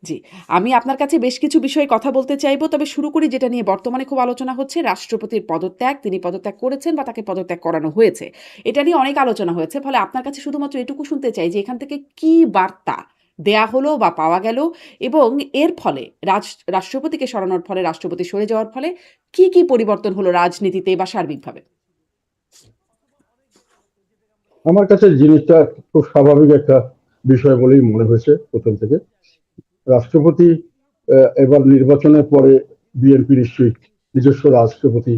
জি, আমি আপনার কাছে বেশ কিছু বিষয়ে কথা বলতে চাইবো। তবে শুরু করি যেটা নিয়ে বর্তমানে খুব আলোচনা হচ্ছে, রাষ্ট্রপতির পদত্যাগ। তিনি পদত্যাগ করেছেন বা তাকে পদত্যাগ করানো হয়েছে। এটা নিয়ে অনেক আলোচনা হয়েছে। ফলে আপনার কাছে শুধুমাত্র এটুকু শুনতে চাই যে এখান থেকে কি বার্তা দেয়া হলো বা পাওয়া গেল এবং এর ফলে রাষ্ট্রপতিকে সরানোর ফলে, রাষ্ট্রপতি সরে যাওয়ার ফলে কি পরিবর্তন হলো রাজনীতিতে বা সার্বিকভাবে? আমার কাছে জিনিসটা খুব স্বাভাবিক একটা বিষয় বলেই মনে হয়েছে প্রথম থেকে। রাষ্ট্রপতি এবার নির্বাচনের পরে বিএনপি নিশ্চয়ই নিজস্ব রাষ্ট্রপতি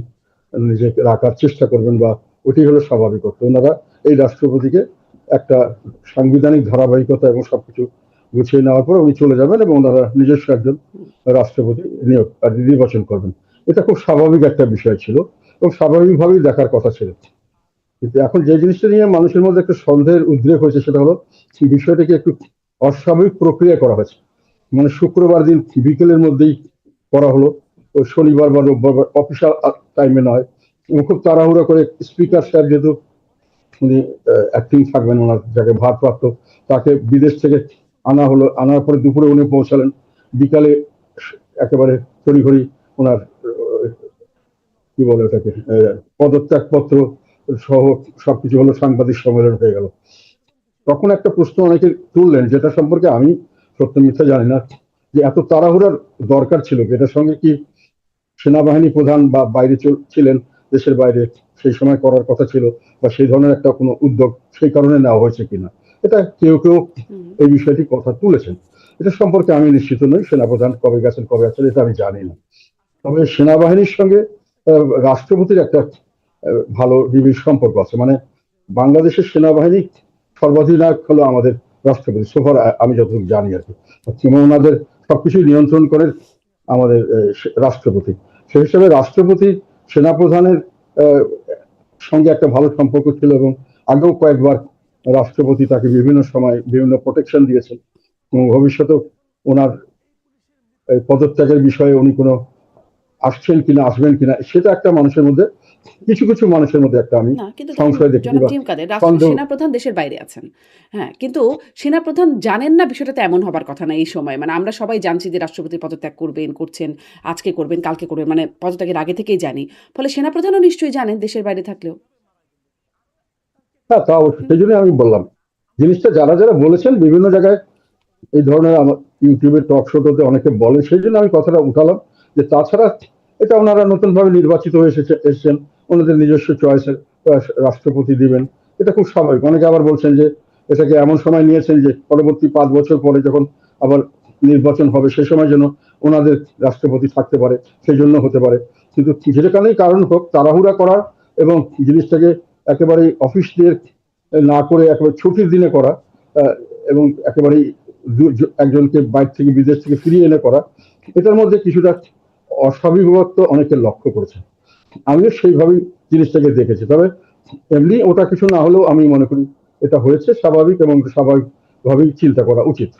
নিজেকে রাখার চেষ্টা করবেন, বা ওটি হলো স্বাভাবিকতা। ওনারা এই রাষ্ট্রপতিকে একটা সাংবিধানিক ধারাবাহিকতা এবং সবকিছু গুছিয়ে নেওয়ার পর উনি চলে যাবেন এবং ওনারা নিজস্ব একজন হুম, রাষ্ট্রপতি নিয়োগ আর নির্বাচন করবেন। এটা খুব স্বাভাবিক একটা বিষয় ছিল এবং স্বাভাবিকভাবেই দেখার কথা ছিল। কিন্তু এখন যে জিনিসটা নিয়ে মানুষের মধ্যে একটা সন্দেহের উদ্রেক হয়েছে সেটা হলো সেই বিষয়টাকে একটু অস্বাভাবিক প্রক্রিয়া করা হয়েছে। মানে শুক্রবার দিন বিকেলের মধ্যেই করা হলো, ওই শনিবার বা রোববার অফিসিয়াল টাইমে নয়, এবং খুব তাড়াহুড়ো করে স্পিকার সাহেব যেহেতু উনি অ্যাক্টিং থাকবেন, ওনার যাকে ভারপ্রাপ্ত, তাকে বিদেশ থেকে আনা হলো। আনার পরে দুপুরে উনি পৌঁছালেন, বিকালে একেবারে তড়িঘড়ি ওনার কি বলে ওটাকে পদত্যাগপত্র সহ সবকিছু হলো, সাংবাদিক সম্মেলন হয়ে গেল। তখন একটা প্রশ্ন অনেকে তুললেন, যেটা সম্পর্কে আমি সত্য মিথ্যা জানি না, যে এত তাড়াহুড়ার দরকার ছিল কি? এটার সঙ্গে কি সেনাবাহিনী প্রধান বা বাইরে ছিলেন, দেশের বাইরে, সেই সময় করার কথা ছিল, বা সেই ধরনের একটা কোনো উদ্যোগ সেই কারণে নেওয়া হয়েছে কিনা? এটা কেউ কেউ হুম। এই বিষয়টি কথা তুলেছেন। এটা সম্পর্কে আমি নিশ্চিত নই, সেনাপ্রধান কবে গেছেন কবে আছেন এটা আমি জানি না। তবে সেনাবাহিনীর সঙ্গে রাষ্ট্রপতির একটা ভালো নিবিড় সম্পর্ক আছে। মানে বাংলাদেশের সেনাবাহিনী সর্বাধিনায়ক হলো আমাদের রাষ্ট্রপতি, সোফার আমি যতটুকু জানি আর কি। এবং ওনাদের সবকিছুই নিয়ন্ত্রণ করেন আমাদের রাষ্ট্রপতি। সেই হিসাবে রাষ্ট্রপতি সেনাপ্রধানের আহ, সঙ্গে একটা ভালো সম্পর্ক ছিল, এবং আগেও কয়েকবার রাষ্ট্রপতি তাকে বিভিন্ন সময় বিভিন্ন প্রোটেকশন দিয়েছেন, এবং ভবিষ্যতেও ওনার পদত্যাগের বিষয়ে উনি কোনো আসছেন কিনা আসবেন কিনা সেটা একটা মানুষের মধ্যে, কিছু কিছু মানুষের মধ্যে একটা আমি না, কিন্তু ধরেন সংশয় দেখেছি জনাব বা জিম কাদের সন্দেহ। সেনাপ্রধান দেশের বাইরে আছেন। হ্যাঁ, কিন্তু সেনাপ্রধান জানেন না বিষয়টা তো এমন হবার কথা না এই সময়। মানে আমরা সবাই জানছি যে রাষ্ট্রপতি পদত্যাগ করবেন, করছেন, আজকে করবেন, কালকে করবেন। মানে পদত্যাগের আগে থেকেই জানি। ফলে সেনাপ্রধানও নিশ্চয়ই জানেন দেশের বাইরে থাকলেও। হ্যাঁ, তা অবশ্যই, সেই জন্য আমি বললাম জিনিসটা যারা যারা বলেছেন বিভিন্ন জায়গায় এই ধরনের আমার ইউটিউবের টক শোতে অনেকে বলেন, সেই জন্য আমি কথাটা উঠালাম। যে তাছাড়া এটা ওনারা নতুন ভাবে নির্বাচিত হয়ে এসেছেন, ওনাদের নিজস্ব চয়েসের রাষ্ট্রপতি দিবেন, এটা খুব স্বাভাবিক। অনেকে আবার বলছেন যে এটাকে এমন সময় নিয়েছেন যে পরবর্তী 5 বছর পরে যখন আবার নির্বাচন হবে সে সময় যেন ওনাদের রাষ্ট্রপতি থাকতে পারে, সেই জন্য হতে পারে। কিন্তু যেখানেই কারণ হোক, তাড়াহুড়া করা এবং জিনিসটাকে একেবারেই অফিস দিয়ে না করে একেবারে ছুটির দিনে করা, এবং একেবারেই একজনকে বাইরে থেকে বিদেশ থেকে ফিরিয়ে এনে করা, এটার মধ্যে কিছুটা অস্বাভাবিকত্ব অনেকে লক্ষ্য করেছে। আমিও সেইভাবেই জিনিসটাকে দেখেছি। তবে এমনি ওটা কিছু না হলেও আমি মনে করি এটা হয়েছে স্বাভাবিক, এবং স্বাভাবিকভাবেই চিন্তা করা উচিত।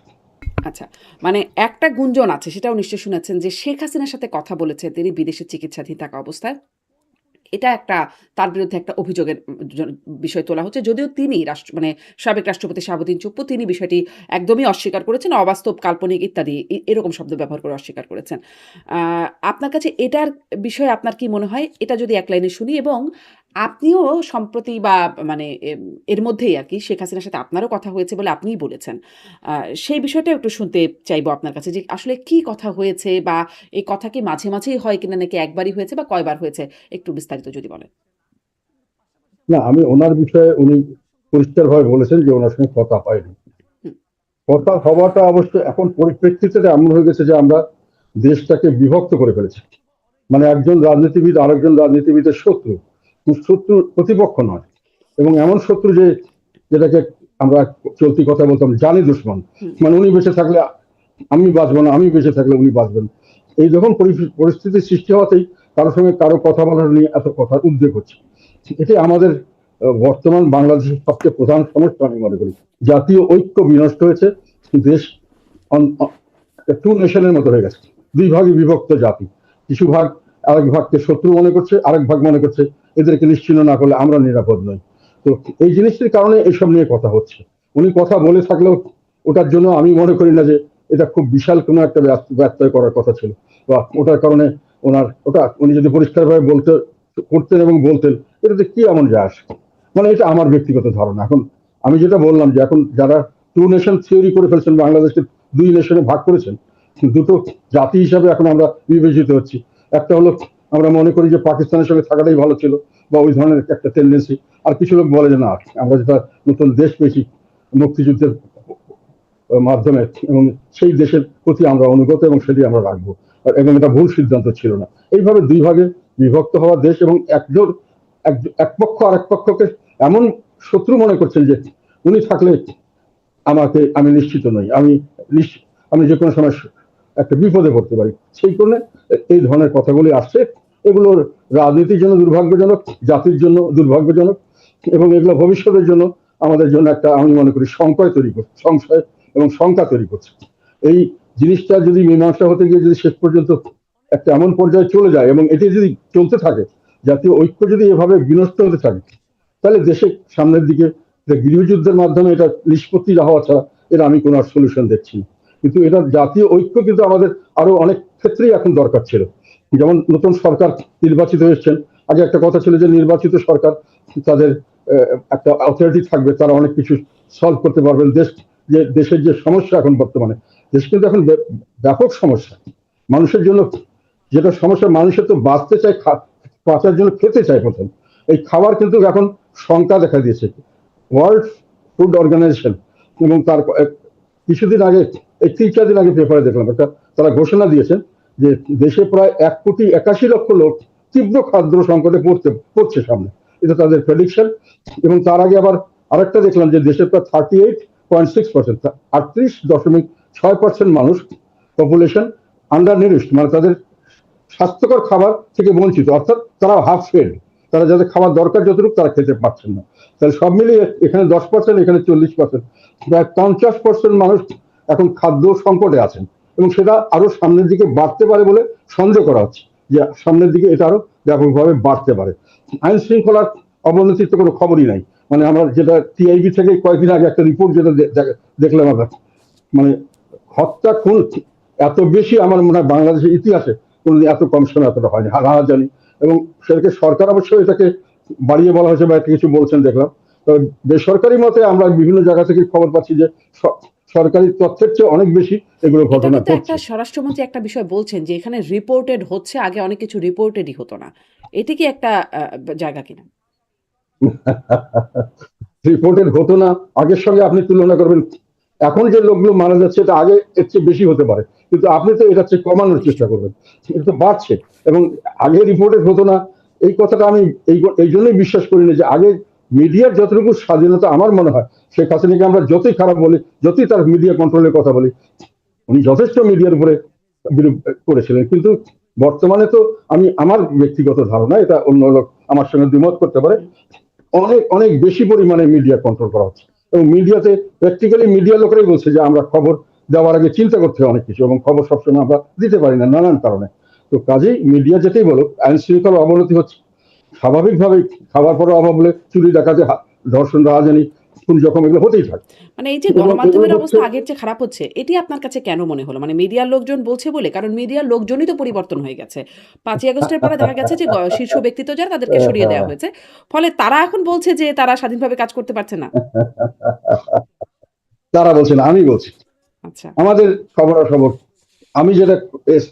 আচ্ছা, মানে একটা গুঞ্জন আছে সেটাও নিশ্চয়ই শুনেছেন যে শেখ হাসিনার সাথে কথা বলেছেন তিনি বিদেশে চিকিৎসাধীন থাকা অবস্থায়। এটা একটা তার বিরুদ্ধে একটা অভিযোগের বিষয় তোলা হচ্ছে। যদিও তিনি মানে সাবেক রাষ্ট্রপতি শাহাবুদ্দিন চুপ্পু তিনি বিষয়টি একদমই অস্বীকার করেছেন। অবাস্তব, কাল্পনিক ইত্যাদি এরকম শব্দ ব্যবহার করে অস্বীকার করেছেন। আ আপনার কাছে এটার বিষয়ে আপনার কি মনে হয়? এটা যদি এক লাইনে শুনি এবং আপনিও সম্প্রতি বা মানে এর মধ্যেই আরকি শেখ হাসিনার সাথে আপনারও কথা হয়েছে বলে আপনিই বলেছেন। আ সেই বিষয়টাও একটু শুনতে চাইবো আপনার কাছে যে আসলে কি কথা হয়েছে বা এই কথা কি মাঝেই হয় কিনা নাকি একবারই হয়েছে বা কয়বার হয়েছে? একটু বিস্তারিত যদি বলেন। না, আমি ওনার বিষয়ে উনি পরিষ্কারভাবে বলেছেন যে ওনার সঙ্গে কথা হয়নি। হুম, কথা হওয়াটা অবশ্য এখন পরিপ্রেক্ষিতে এমন হয়ে গেছে যে আমরা দেশটাকে বিভক্ত করে ফেলেছি। মানে একজন রাজনীতিবিদ আরেকজন রাজনীতিবিদের শত্রু, শত্রু প্রতিপক্ষ নয়, এবং এমন শত্রু যে যেটাকে আমরা চলতি কথা বলতাম জানি দুশ্মন। হুম, মানে উনি বেঁচে থাকলে আমি বাঁচবো না, আমি বেঁচে থাকলে উনি বাঁচবেন। এই যখন পরিস্থিতির সৃষ্টি হওয়াতেই কারোর সঙ্গে কারো কথা বলার নিয়ে এত কথা উদ্বেগ হচ্ছে। এটি আমাদের বর্তমান বাংলাদেশের সবচেয়ে প্রধান সমস্যা আমি মনে করি। জাতীয় ঐক্য বিনষ্ট হয়েছে, দেশ টু নেশনের মতো হয়ে গেছে, দুই ভাগে বিভক্ত জাতি। কিছু ভাগ আরেক ভাগকে শত্রু মনে করছে, আরেক ভাগ মনে করছে এদেরকে নিশ্চিহ্ন না করলে আমরা নিরাপদ নই। তো এই জিনিসটির কারণে এসব নিয়ে কথা হচ্ছে। উনি কথা বলে থাকলেও ওটার জন্য আমি মনে করি না যে এটা খুব বিশাল কোনো একটা ব্যত্যয় করার কথা ছিল, বা ওটার কারণে উনি যদি পরিষ্কারভাবে করতেন এবং বলতেন, এটাতে কি এমন যায় আসে? মানে এটা আমার ব্যক্তিগত ধারণা। এখন আমি যেটা বললাম যে এখন যারা টু নেশন থিওরি করে ফেলছেন, বাংলাদেশকে দুই নেশনে ভাগ করেছেন, দুটো জাতি হিসাবে এখন আমরা বিবেচিত হচ্ছি। একটা হলো আমরা মনে করি যে পাকিস্তানের সঙ্গে থাকাটাই ভালো ছিল, বা ওই ধরনের একটা টেন্ডেন্সি। আর কিছু লোক বলে যে না, আমরা যেটা নতুন দেশ পেয়েছি মুক্তিযুদ্ধের মাধ্যমে, এবং সেই দেশের প্রতি আমরা অনুগত এবং সেটি আমরা রাখবো, এবং এটা ভুল সিদ্ধান্ত ছিল না। এইভাবে দুই ভাগে বিভক্ত হওয়া দেশ, এবং এক পক্ষ আরেক পক্ষকে এমন শত্রু মনে করছেন যে উনি থাকলে আমি নিশ্চিত নই, আমি যে কোনো সময় একটা বিপদে পড়তে পারি। সেই কারণে এই ধরনের কথাগুলি আসছে। এগুলোর রাজনীতির জন্য দুর্ভাগ্যজনক, জাতির জন্য দুর্ভাগ্যজনক, এবং এগুলো ভবিষ্যতের জন্য আমাদের জন্য একটা, আমি মনে করি, সংশয় এবং শঙ্কা তৈরি করছে। এই জিনিসটা যদি মীমাংসা হতে গিয়ে যদি শেষ পর্যন্ত একটা এমন পর্যায়ে চলে যায়, এবং এটি যদি চলতে থাকে, জাতীয় ঐক্য যদি এভাবে বিনষ্ট হতে থাকে, তাহলে দেশে সামনের দিকে গৃহযুদ্ধের মাধ্যমে এটা নিষ্পত্তি হওয়া ছাড়া এর আমি কোনো সলিউশন দেখছি না। কিন্তু এটা জাতীয় ঐক্য কিন্তু আমাদের আরো অনেক ক্ষেত্রেই এখন দরকার ছিল। যেমন নতুন সরকার নির্বাচিত হয়েছেন, আগে একটা কথা ছিল যে নির্বাচিত সরকার তাদের একটা অথরিটি থাকবে, তারা অনেক কিছু সলভ করতে পারবেন। দেশের যে সমস্যা এখন বর্তমানে, দেশ কিন্তু এখন ব্যাপক সমস্যা মানুষের জন্য। যেটা সমস্যা, মানুষের তো বাঁচতে চায়, বাঁচার জন্য খেতে চায় প্রথম। এই খাবার কিন্তু এখন শঙ্কা দেখা দিয়েছে। ওয়ার্ল্ড ফুড অর্গানাইজেশন এবং তার কিছুদিন আগে, এই 3-4 দিন আগে পেপারে দেখলাম একটা, তারা ঘোষণা দিয়েছেন যে দেশে প্রায় 1,81,00,000 লোক তীব্র খাদ্য সংকটে পড়ছে সামনে। এটা তাদের প্রেডিকশন। এবং তার আগে আবার আরেকটা দেখলাম যে দেশের প্রায় 38.6%, 38.6% মানুষ পপুলেশন আন্ডার নিউট্রিশন, মানে তাদের স্বাস্থ্যকর খাবার থেকে বঞ্চিত, অর্থাৎ তারা হাফ ফেড, তারা যাদের খাবার দরকার যতটুকু তারা খেতে পারছেন না। তাহলে সব মিলিয়ে এখানে 10%, এখানে 40%, প্রায় 50% মানুষ এখন খাদ্য সংকটে আছেন, এবং সেটা আরো সামনের দিকে বাড়তে পারে বলে সন্দেহ করা হচ্ছে, যে সামনের দিকে এটা আরো ব্যাপকভাবে বাড়তে পারে। আইন শৃঙ্খলার অবনতির তো কোনো খবরই নাই। মানে আমরা যেটা টিআইবি থেকে কয়েকদিন আগে একটা রিপোর্ট যেটা দেখলাম আমরা, মানে হত্যা খুন এত বেশি আমার মনে হয় বাংলাদেশের ইতিহাসে কোনোদিন এত কম সময় এতটা হয়নি, জানি। এবং সেটাকে সরকার অবশ্যই এটাকে বাড়িয়ে বলা হয়েছে বা একটা কিছু বলছেন দেখলাম। তবে বেসরকারি মতে আমরা বিভিন্ন জায়গা থেকে খবর পাচ্ছি যে সরকারি তথ্যের চেয়ে অনেক বেশি এগুলো এটা ঘটনা কিন্তু একটা ঘটছে। স্বরাষ্ট্রমন্ত্রী একটা বিষয় বলছেন যে এখানে রিপোর্টেড হচ্ছে, আগে অনেক কিছু রিপোর্টেডই হতো না। এটা কি একটা জায়গা কিনা? রিপোর্টের ঘটনা আগের সঙ্গে আপনি তুলনা করবেন, এখন যে লোকগুলো মারা যাচ্ছে এটা আগে এর চেয়ে বেশি হতে পারে, কিন্তু আপনি তো এটা চেয়ে কমানোর চেষ্টা নিশ্চয়ই। করবেন। এটা তো বাড়ছে। এবং আগে রিপোর্টের ঘটনা, এই কথাটা আমি এই জন্যই বিশ্বাস করি না যে আগে মিডিয়ার যতটুকু স্বাধীনতা, আমার মনে হয় শেখ হাসিনাকে আমরা যতই খারাপ বলি, যতই তার মিডিয়া কন্ট্রোলের কথা বলি, উনি যথেষ্ট মিডিয়ার উপরে বিরূপ করেছিলেন। কিন্তু বর্তমানে তো আমার ব্যক্তিগত ধারণা, এটা অন্য লোক আমার সঙ্গে দ্বিমত করতে পারে, অনেক অনেক বেশি পরিমাণে মিডিয়া কন্ট্রোল করা হচ্ছে। এবং মিডিয়াতে প্র্যাকটিক্যালি মিডিয়া লোকেরাই বলছে যে আমরা খবর দেওয়ার আগে চিন্তা করতে হয় অনেক কিছু, এবং খবর সবসময় আমরা দিতে পারি না নানান কারণে। তো কাজেই মিডিয়া যেটাই বলো, আইন শৃঙ্খলার অবনতি হচ্ছে স্বাভাবিকভাবেই। খাবার পরের অভাব হলে চুরি ডাকাতি, ধর্ষণ, রাহাজানি, খুন জখম এগুলো হতেই থাকে। মানে এই যে এবং এগুলো গণমাধ্যমের হচ্ছে অবস্থা আগের চেয়ে খারাপ হচ্ছে, এটি আপনার কাছে কেন মনে হলো? মানে মিডিয়ার লোকজন বলছে বলে? কারণ মিডিয়ার লোকজনই তো পরিবর্তন হয়ে গেছে। ৫ই আগস্টের পরে দেখা গেছে যে শীর্ষ ব্যক্তিত্ব যারা, তাদেরকে সরিয়ে দেওয়া হয়েছে। ফলে তারা এখন বলছে যে তারা স্বাধীনভাবে কাজ করতে পারছে না। তারা বলছে না, আমি বলছি। আচ্ছা, আমাদের খবরাখবর, আমি যেটা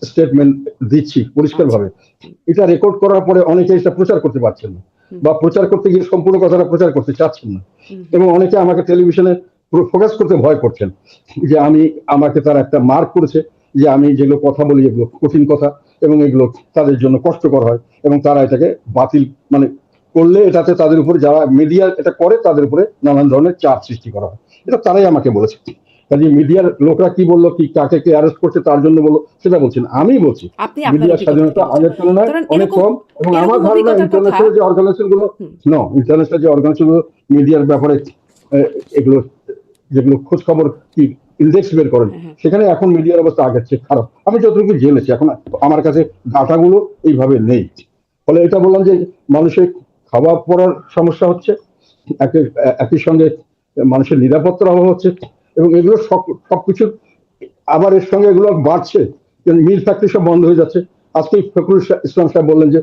স্টেটমেন্ট দিচ্ছি আচ্ছা। পরিষ্কারভাবে, হুম, এটা রেকর্ড করার পরে অনেকে এটা প্রচার করতে পারছেন না, হুম, বা প্রচার করতে গিয়ে সম্পূর্ণ কথাটা প্রচার করতে চাচ্ছেন না। হুম, হুম, এবং অনেকে আমাকে টেলিভিশনে পুরো ফোকাস করতে ভয় করছেন, যে আমাকে তারা একটা মার্ক করেছে, যে আমি যেগুলো কথা বলি এগুলো কঠিন কথা, এবং এগুলো তাদের জন্য কষ্টকর হয়, এবং তারা এটাকে বাতিল, মানে করলে এটাতে তাদের উপরে, যারা মিডিয়া এটা করে তাদের উপরে নানান ধরনের চাপ সৃষ্টি করা হয়। এটা তারাই আমাকে বলেছে। কাজে মিডিয়ার লোকরা কি বললো, কি কাকে কে অ্যারেস্ট করছে তার জন্য বললো, সেটা বলছি না। আমি বলছি আপনি আপনার মিডিয়ার অভিজ্ঞতা থেকে স্বাধীনতা বলছেন। আগের তুলনায় ধরেন অনেক এরকম কম। এবং আমার এরকম ধারণা অভিজ্ঞতার কথা। ইন্টারন্যাশনাল যে অর্গানাইজেশন গুলো, হুম, ইন্টারন্যাশনাল যে অর্গানাইজেশন গুলো মিডিয়ার ব্যাপারে এগুলো, যেগুলো খোঁজ খবর কি ইন্ডেক্স বের করেন, হ্যাঁ, হ্যাঁ। সেখানে এখন মিডিয়ার অবস্থা আগের চেয়ে খারাপ। আমি যতটুকু জেনেছি, এখন আমার কাছে ডাটাগুলো এইভাবে নেই। ফলে এটা বললাম যে মানুষের খাওয়া পড়ার সমস্যা হচ্ছে, একই সঙ্গে মানুষের নিরাপত্তার অভাব হচ্ছে, এবং এগুলো সবকিছু আবার এর সঙ্গে এগুলো বাড়ছে, মিল ফ্যাক্টরি সব বন্ধ হয়ে যাচ্ছে। আজকে ফখরুল ইসলাম সাহেব বললেন যে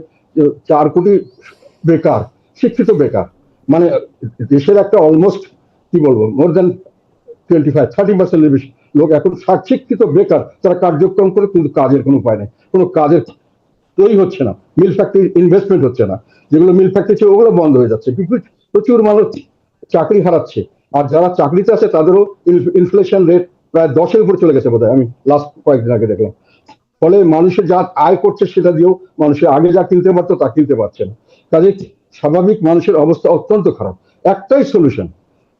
4 কোটি বেকার, শিক্ষিত বেকার, মানে দেশের একটা অলমোস্ট কি বলবো মোর দেন 25-30% বেশি লোক এখন শিক্ষিত বেকার, তারা কার্যক্রম করে কিন্তু কাজের কোনো উপায় নেই, কোনো কাজের তৈরি হচ্ছে না, মিল ফ্যাক্টরি ইনভেস্টমেন্ট হচ্ছে না, যেগুলো মিল ফ্যাক্টরি ছিল ওগুলো বন্ধ হয়ে যাচ্ছে, প্রচুর মানুষ চাকরি হারাচ্ছে। আর যারা চাকরিতে আছে তাদেরও ইনফ্লেশন রেট প্রায় 10-এর উপরে চলে গেছে বোধহয়, আমি লাস্ট কয়েকদিন আগে দেখলাম। ফলে মানুষের যা আয় করছে সেটা দিয়েও মানুষের আগে যা কিনতে পারতো তা কিনতে পারছে না। কাজে স্বাভাবিক মানুষের অবস্থা অত্যন্ত খারাপ। একটাই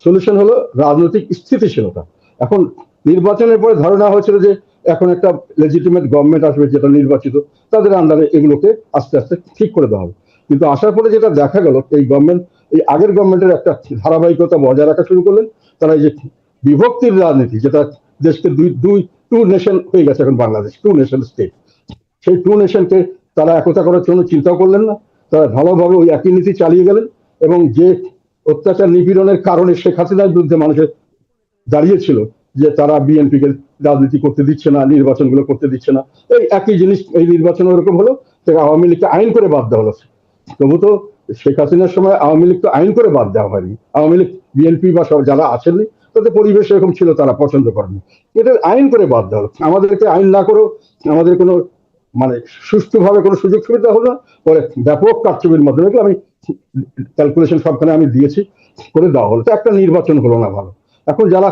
সলিউশন হলো রাজনৈতিক স্থিতিশীলতা। এখন নির্বাচনের পরে ধারণা হয়েছিল যে এখন একটা লেজিটিমেট গভর্নমেন্ট আসবে যেটা নির্বাচিত, তাদের আন্ডারে এগুলোকে আস্তে আস্তে ঠিক করে দেওয়া হবে। কিন্তু আসার পরে যেটা দেখা গেল, এই গভর্নমেন্ট এই আগের গভর্নমেন্টের একটা ধারাবাহিকতা বজায় রাখা শুরু করলেন। তারা এই যে বিভক্তির রাজনীতি, যেটা দেশকে টু নেশন হয়ে গেছে এখন বাংলাদেশ, টু নেশন স্টেট, সেই টু নেশনকে তারা একতা করার জন্য চিন্তাও করলেন না। তারা ভালোভাবে ওই একই নীতি চালিয়ে গেলেন এবং যে অত্যাচার নিপীড়নের কারণে শেখ হাসিনার বিরুদ্ধে মানুষের দাঁড়িয়েছিল যে তারা বিএনপিকে রাজনীতি করতে দিচ্ছে না, নির্বাচনগুলো করতে দিচ্ছে না, এই একই জিনিস এই নির্বাচন ওরকম হলো, আওয়ামী লীগকে আইন করে বাদ দেওয়া হলো। তবু তো শেখ হাসিনার সময় আওয়ামী লীগ তো আইন করে বাদ দেওয়া হয়নি, আওয়ামী লীগ বিএনপি বা সব যারা আসেননি তাদের পরিবেশ এরকম ছিল, তারা পছন্দ করেনি, এটা আইন করে বাদ দেওয়া হলো। আমাদেরকে আইন না করেও আমাদের কোনো মানে সুষ্ঠুভাবে কোনো সুযোগ সুবিধা হলো না, পরে ব্যাপক কারচুপির মাধ্যমে আমি ক্যালকুলেশন সবখানে আমি দিয়েছি, করে দেওয়া হলো, তো একটা নির্বাচন হলো না ভালো। এখন যারা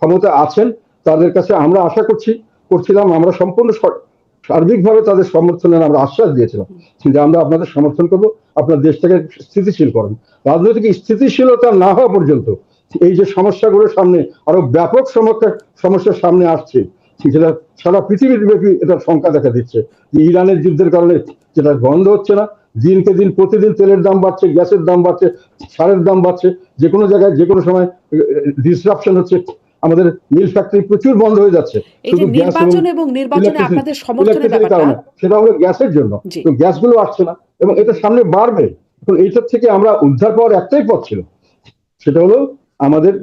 ক্ষমতা আছেন তাদের কাছে আমরা আশা করছিলাম, আমরা সম্পূর্ণ সার্বিকভাবে তাদের সমর্থনের আমরা আশ্বাস দিয়েছিলাম যে আমরা আপনাদের সমর্থন করবো, আপনার দেশটাকে স্থিতিশীল করেন। রাজনৈতিক স্থিতিশীলতা না হওয়া পর্যন্ত এই যে সমস্যাগুলোর সামনে আরো ব্যাপক সমস্যার সামনে আসছে, যেটা সারা পৃথিবীর ব্যাপী এটার সংখ্যা দেখা দিচ্ছে, যে ইরানের যুদ্ধের কারণে যেটা বন্ধ হচ্ছে না, দিনকে দিন প্রতিদিন তেলের দাম বাড়ছে, গ্যাসের দাম বাড়ছে, সারের দাম বাড়ছে, যে কোনো জায়গায় যে কোনো সময় ডিসরাপশন হচ্ছে, আমাদের মিল ফ্যাক্টরি প্রচুর বন্ধ হয়ে যাচ্ছে এই যে শুধু গ্যাস এবং নির্বাচন এবং নির্বাচনে আপনাদের সমর্থনের ইলেকট্রিসিটির ব্যাপারটা, কারণে, সেটা হলো গ্যাসের জন্য। জি তো গ্যাসগুলো আসছে না এবং এটা সামনে বাড়বে। এখন এইটার থেকে আমরা উদ্ধার পাওয়ার একটাই পথ ছিল, সেটা হলো আমাদের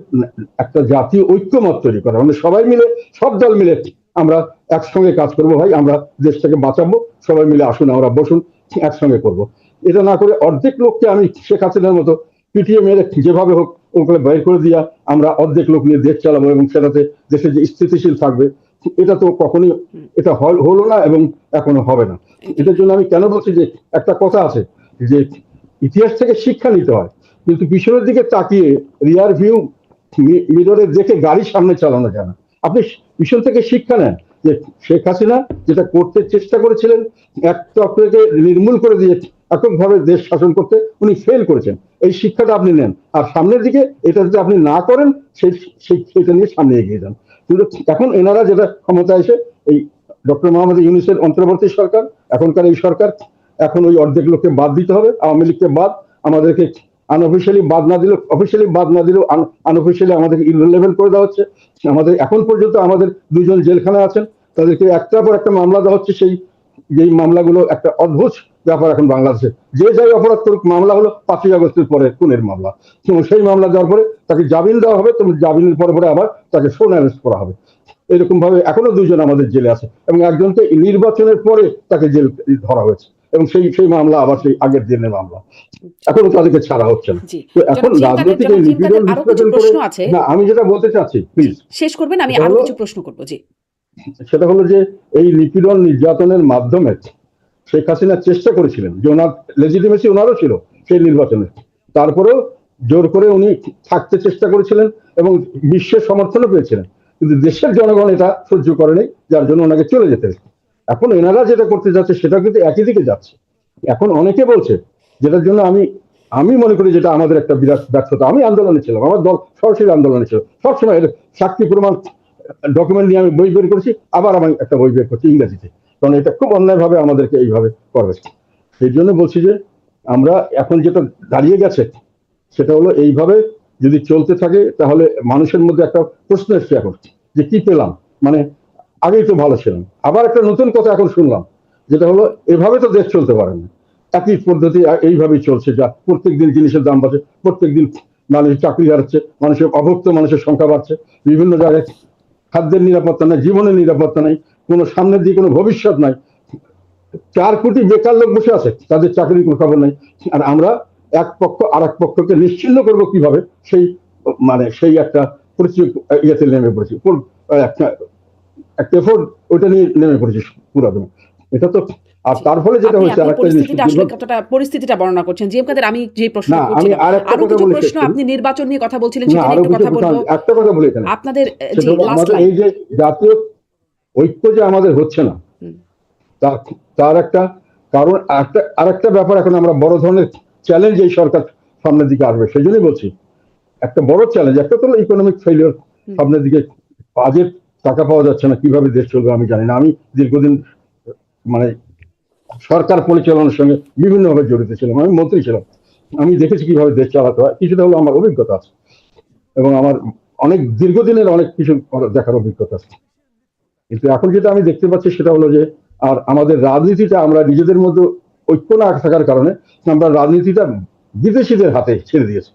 একটা জাতীয় ঐক্যমত তৈরি করা, মানে সবাই মিলে, সব দল মিলে আমরা একসঙ্গে কাজ করব, ভাই আমরা দেশটাকে বাঁচাবো, সবাই মিলে আসুন আমরা বসুন একসঙ্গে করব। এটা না করে অর্ধেক লোককে আমি শেখ হাসিনার মতো পিটিয়ে মেরে যেভাবে হোক ওগুলো বের করে দিয়া আমরা অর্ধেক লোক নিয়ে দেশ চালাবো এবং সেটাতে দেশে যে স্থিতিশীল থাকবে, এটা তো কখনোই এটা হলো না এবং এখনো হবে না। এটার জন্য আমি কেন বলছি যে একটা কথা আছে যে ইতিহাস থেকে শিক্ষা নিতে হয়, কিন্তু পিছনের দিকে তাকিয়ে রিয়ার ভিউ মিররে দেখে গাড়ি সামনে চালানো যায় না। আপনি পিছন থেকে শিক্ষা নেন যে শেখ হাসিনা যেটা করতে চেষ্টা করেছিলেন, এক চক্রকে নির্মূল করে দিয়ে এককভাবে দেশ শাসন করতে উনি ফেল করেছেন, এই শিক্ষাটা আপনি নেন, আর সামনের দিকে এটা যদি আপনি না করেন সেটা নিয়ে সামনে এগিয়ে যান। কিন্তু এখন এনারা যেটা ক্ষমতা এসে এই ডক্টর মোহাম্মদ ইউনূসের অন্তর্বর্তী সরকার, এখনকার এই সরকার, এখন ওই অর্ধেক লোককে বাদ দিতে হবে, আওয়ামী লীগকে বাদ, আমাদেরকে আনঅফিসিয়ালি বাদ না দিলেও, অফিসিয়ালি বাদ না দিলেও আনঅফিসিয়ালি আমাদেরকে ইররিলেভেন্ট করে দেওয়া হচ্ছে। আমাদের এখন পর্যন্ত আমাদের 2 জন জেলখানায় আছেন, তাদেরকে একটার পর একটা মামলা দেওয়া হচ্ছে, যেই মামলাগুলো একটা অদ্ভুত ব্যাপার এখন বাংলাদেশে, যে যাই অপরাধ করুক মামলা হলো 5ই আগস্টের পরে খুনের মামলা, সেই মামলা দেওয়ার পরে তাকে জামিন দেওয়া হবে, তুমি জামিনের পরে পরে আবার তাকে সোন অ্যারেস্ট করা হবে। এরকম ভাবে এখনো 2 জন আমাদের জেলে আছে এবং একজনকে নির্বাচনের পরে তাকে জেল ধরা হয়েছে এবং সেই মামলা আবার সেই আগের দিনের মামলা, এখনো তাদেরকে ছাড়া হচ্ছে না। জি তো এখন রাজনৈতিক এই নিপীড়ন আরো কিছু বিশ্লেষণ করে, প্রশ্ন আছে, না আমি যেটা বলতে চাচ্ছি প্লিজ শেষ করবেন, আমি সেটা আরো হলো, কিছু প্রশ্ন করবো। জি সেটা হলো যে এই নিপীড়ন নির্যাতনের মাধ্যমে শেখ হাসিনা চেষ্টা করেছিলেন যে ওনার লেজিটিমেসি ওনারও ছিল সেই নির্বাচনে, তারপরেও জোর করে উনি থাকতে চেষ্টা করেছিলেন এবং বিশ্বের সমর্থনও পেয়েছিলেন, কিন্তু দেশের জনগণ এটা সহ্য করেনি, যার জন্য ওনাকে চলে যেতে হয়েছে। এখন এনারা যেটা করতে যাচ্ছে সেটা কিন্তু একই দিকে যাচ্ছে। এখন অনেকে বলছে, যেটার জন্য আমি মনে করি যেটা আমাদের একটা বিরাট ব্যর্থতা, আমি আন্দোলনে ছিলাম, আমার দল সরাসরি আন্দোলনে ছিল, সবসময় সাক্ষী প্রমাণ ডকুমেন্ট নিয়ে আমি বই বের করেছি, আবার আমি একটা বই বের করছি ইংরেজিতে, কারণ এটা খুব অন্যায়ভাবে আমাদেরকে এইভাবে করবে। সেই জন্য বলছি যে আমরা এখন যেটা দাঁড়িয়ে গেছে সেটা হলো এইভাবে যদি চলতে থাকে তাহলে মানুষের মধ্যে একটা প্রশ্ন এসছে এখন যে কি পেলাম, মানে আগেই তো ভালো ছিলাম। আবার একটা নতুন কথা এখন শুনলাম, যেটা হলো এভাবে তো দেশ চলতে পারে না, একই পদ্ধতি এইভাবেই চলছে, যা প্রত্যেকদিন জিনিসের দাম বাড়ছে, প্রত্যেকদিন মানুষের চাকরি হারাচ্ছে, মানুষের অভুক্ত মানুষের সংখ্যা বাড়ছে, বিভিন্ন জায়গায় খাদ্যের নিরাপত্তা নাই, জীবনের নিরাপত্তা নাই, কোনো সামনের দিকে কোনো ভবিষ্যৎ নাই। 4 কোটি বেকার লোক বসে আছে, তাদের চাকরির কোনো খবর নাই। আর আমরা এক পক্ষ আর এক পক্ষকে নিশ্চিহ্ন করবো কিভাবে, সেই সেই একটা পরিচয় ইয়েতে নেমে পড়েছি, একটা একটা এফোর্ট ওইটা নিয়ে নেমে পড়েছি পুরাদমে। এটা তো আর জি। তার ফলে যেটা আপনি হয়েছে আপনি আরেকটা জিনিস পরিস্থিতিটা আসলে কতটা পরিস্থিতিটা বর্ণনা করছেন। জিএম কাদের, আমি যে প্রশ্নটা না, আমি করছিলাম, আরেকটা আরো কথা কিছু বলে শেষ প্রশ্ন করি। আপনি নির্বাচন নিয়ে কথা বলছিলেন, না, সেটা নিয়ে আরো একটু কিছু কথা কথা, বলবো। একটা কথা বলি এখানে, আপনাদের সেটা জি, হলো লাস্ট আমাদের লাইন। এই যে জাতীয় ঐক্য যে আমাদের হচ্ছে না, হুম, তার তার একটা কারণ, আরেকটা ব্যাপার, এখন আমরা বড় ধরনের চ্যালেঞ্জ এই সরকার সামনের দিকে আসবে, সেই জন্যই বলছি একটা বড় চ্যালেঞ্জ। একটা তো ইকোনমিক ফেলিওর হুম, সামনের দিকে, বাজেট টাকা পাওয়া যাচ্ছে না, কিভাবে দেশ চলবে আমি জানি না। আমি দীর্ঘদিন মানে সরকার পরিচালনার সঙ্গে বিভিন্নভাবে জড়িত ছিলাম, আমি মন্ত্রী ছিলাম, আমি দেখেছি কিভাবে দেশ চালাতে হয়, কিছুটা হলো আমার অভিজ্ঞতা আছে, এবং আমার অনেক দীর্ঘদিনের অনেক কিছু দেখার অভিজ্ঞতা আছে। কিন্তু এখন যেটা আমি দেখতে পাচ্ছি সেটা হলো যে, আর আমাদের রাজনীতিটা আমরা নিজেদের মধ্যে ঐক্য না থাকার কারণে আমরা রাজনীতিটা বিদেশিদের হাতে ছেড়ে দিয়েছি।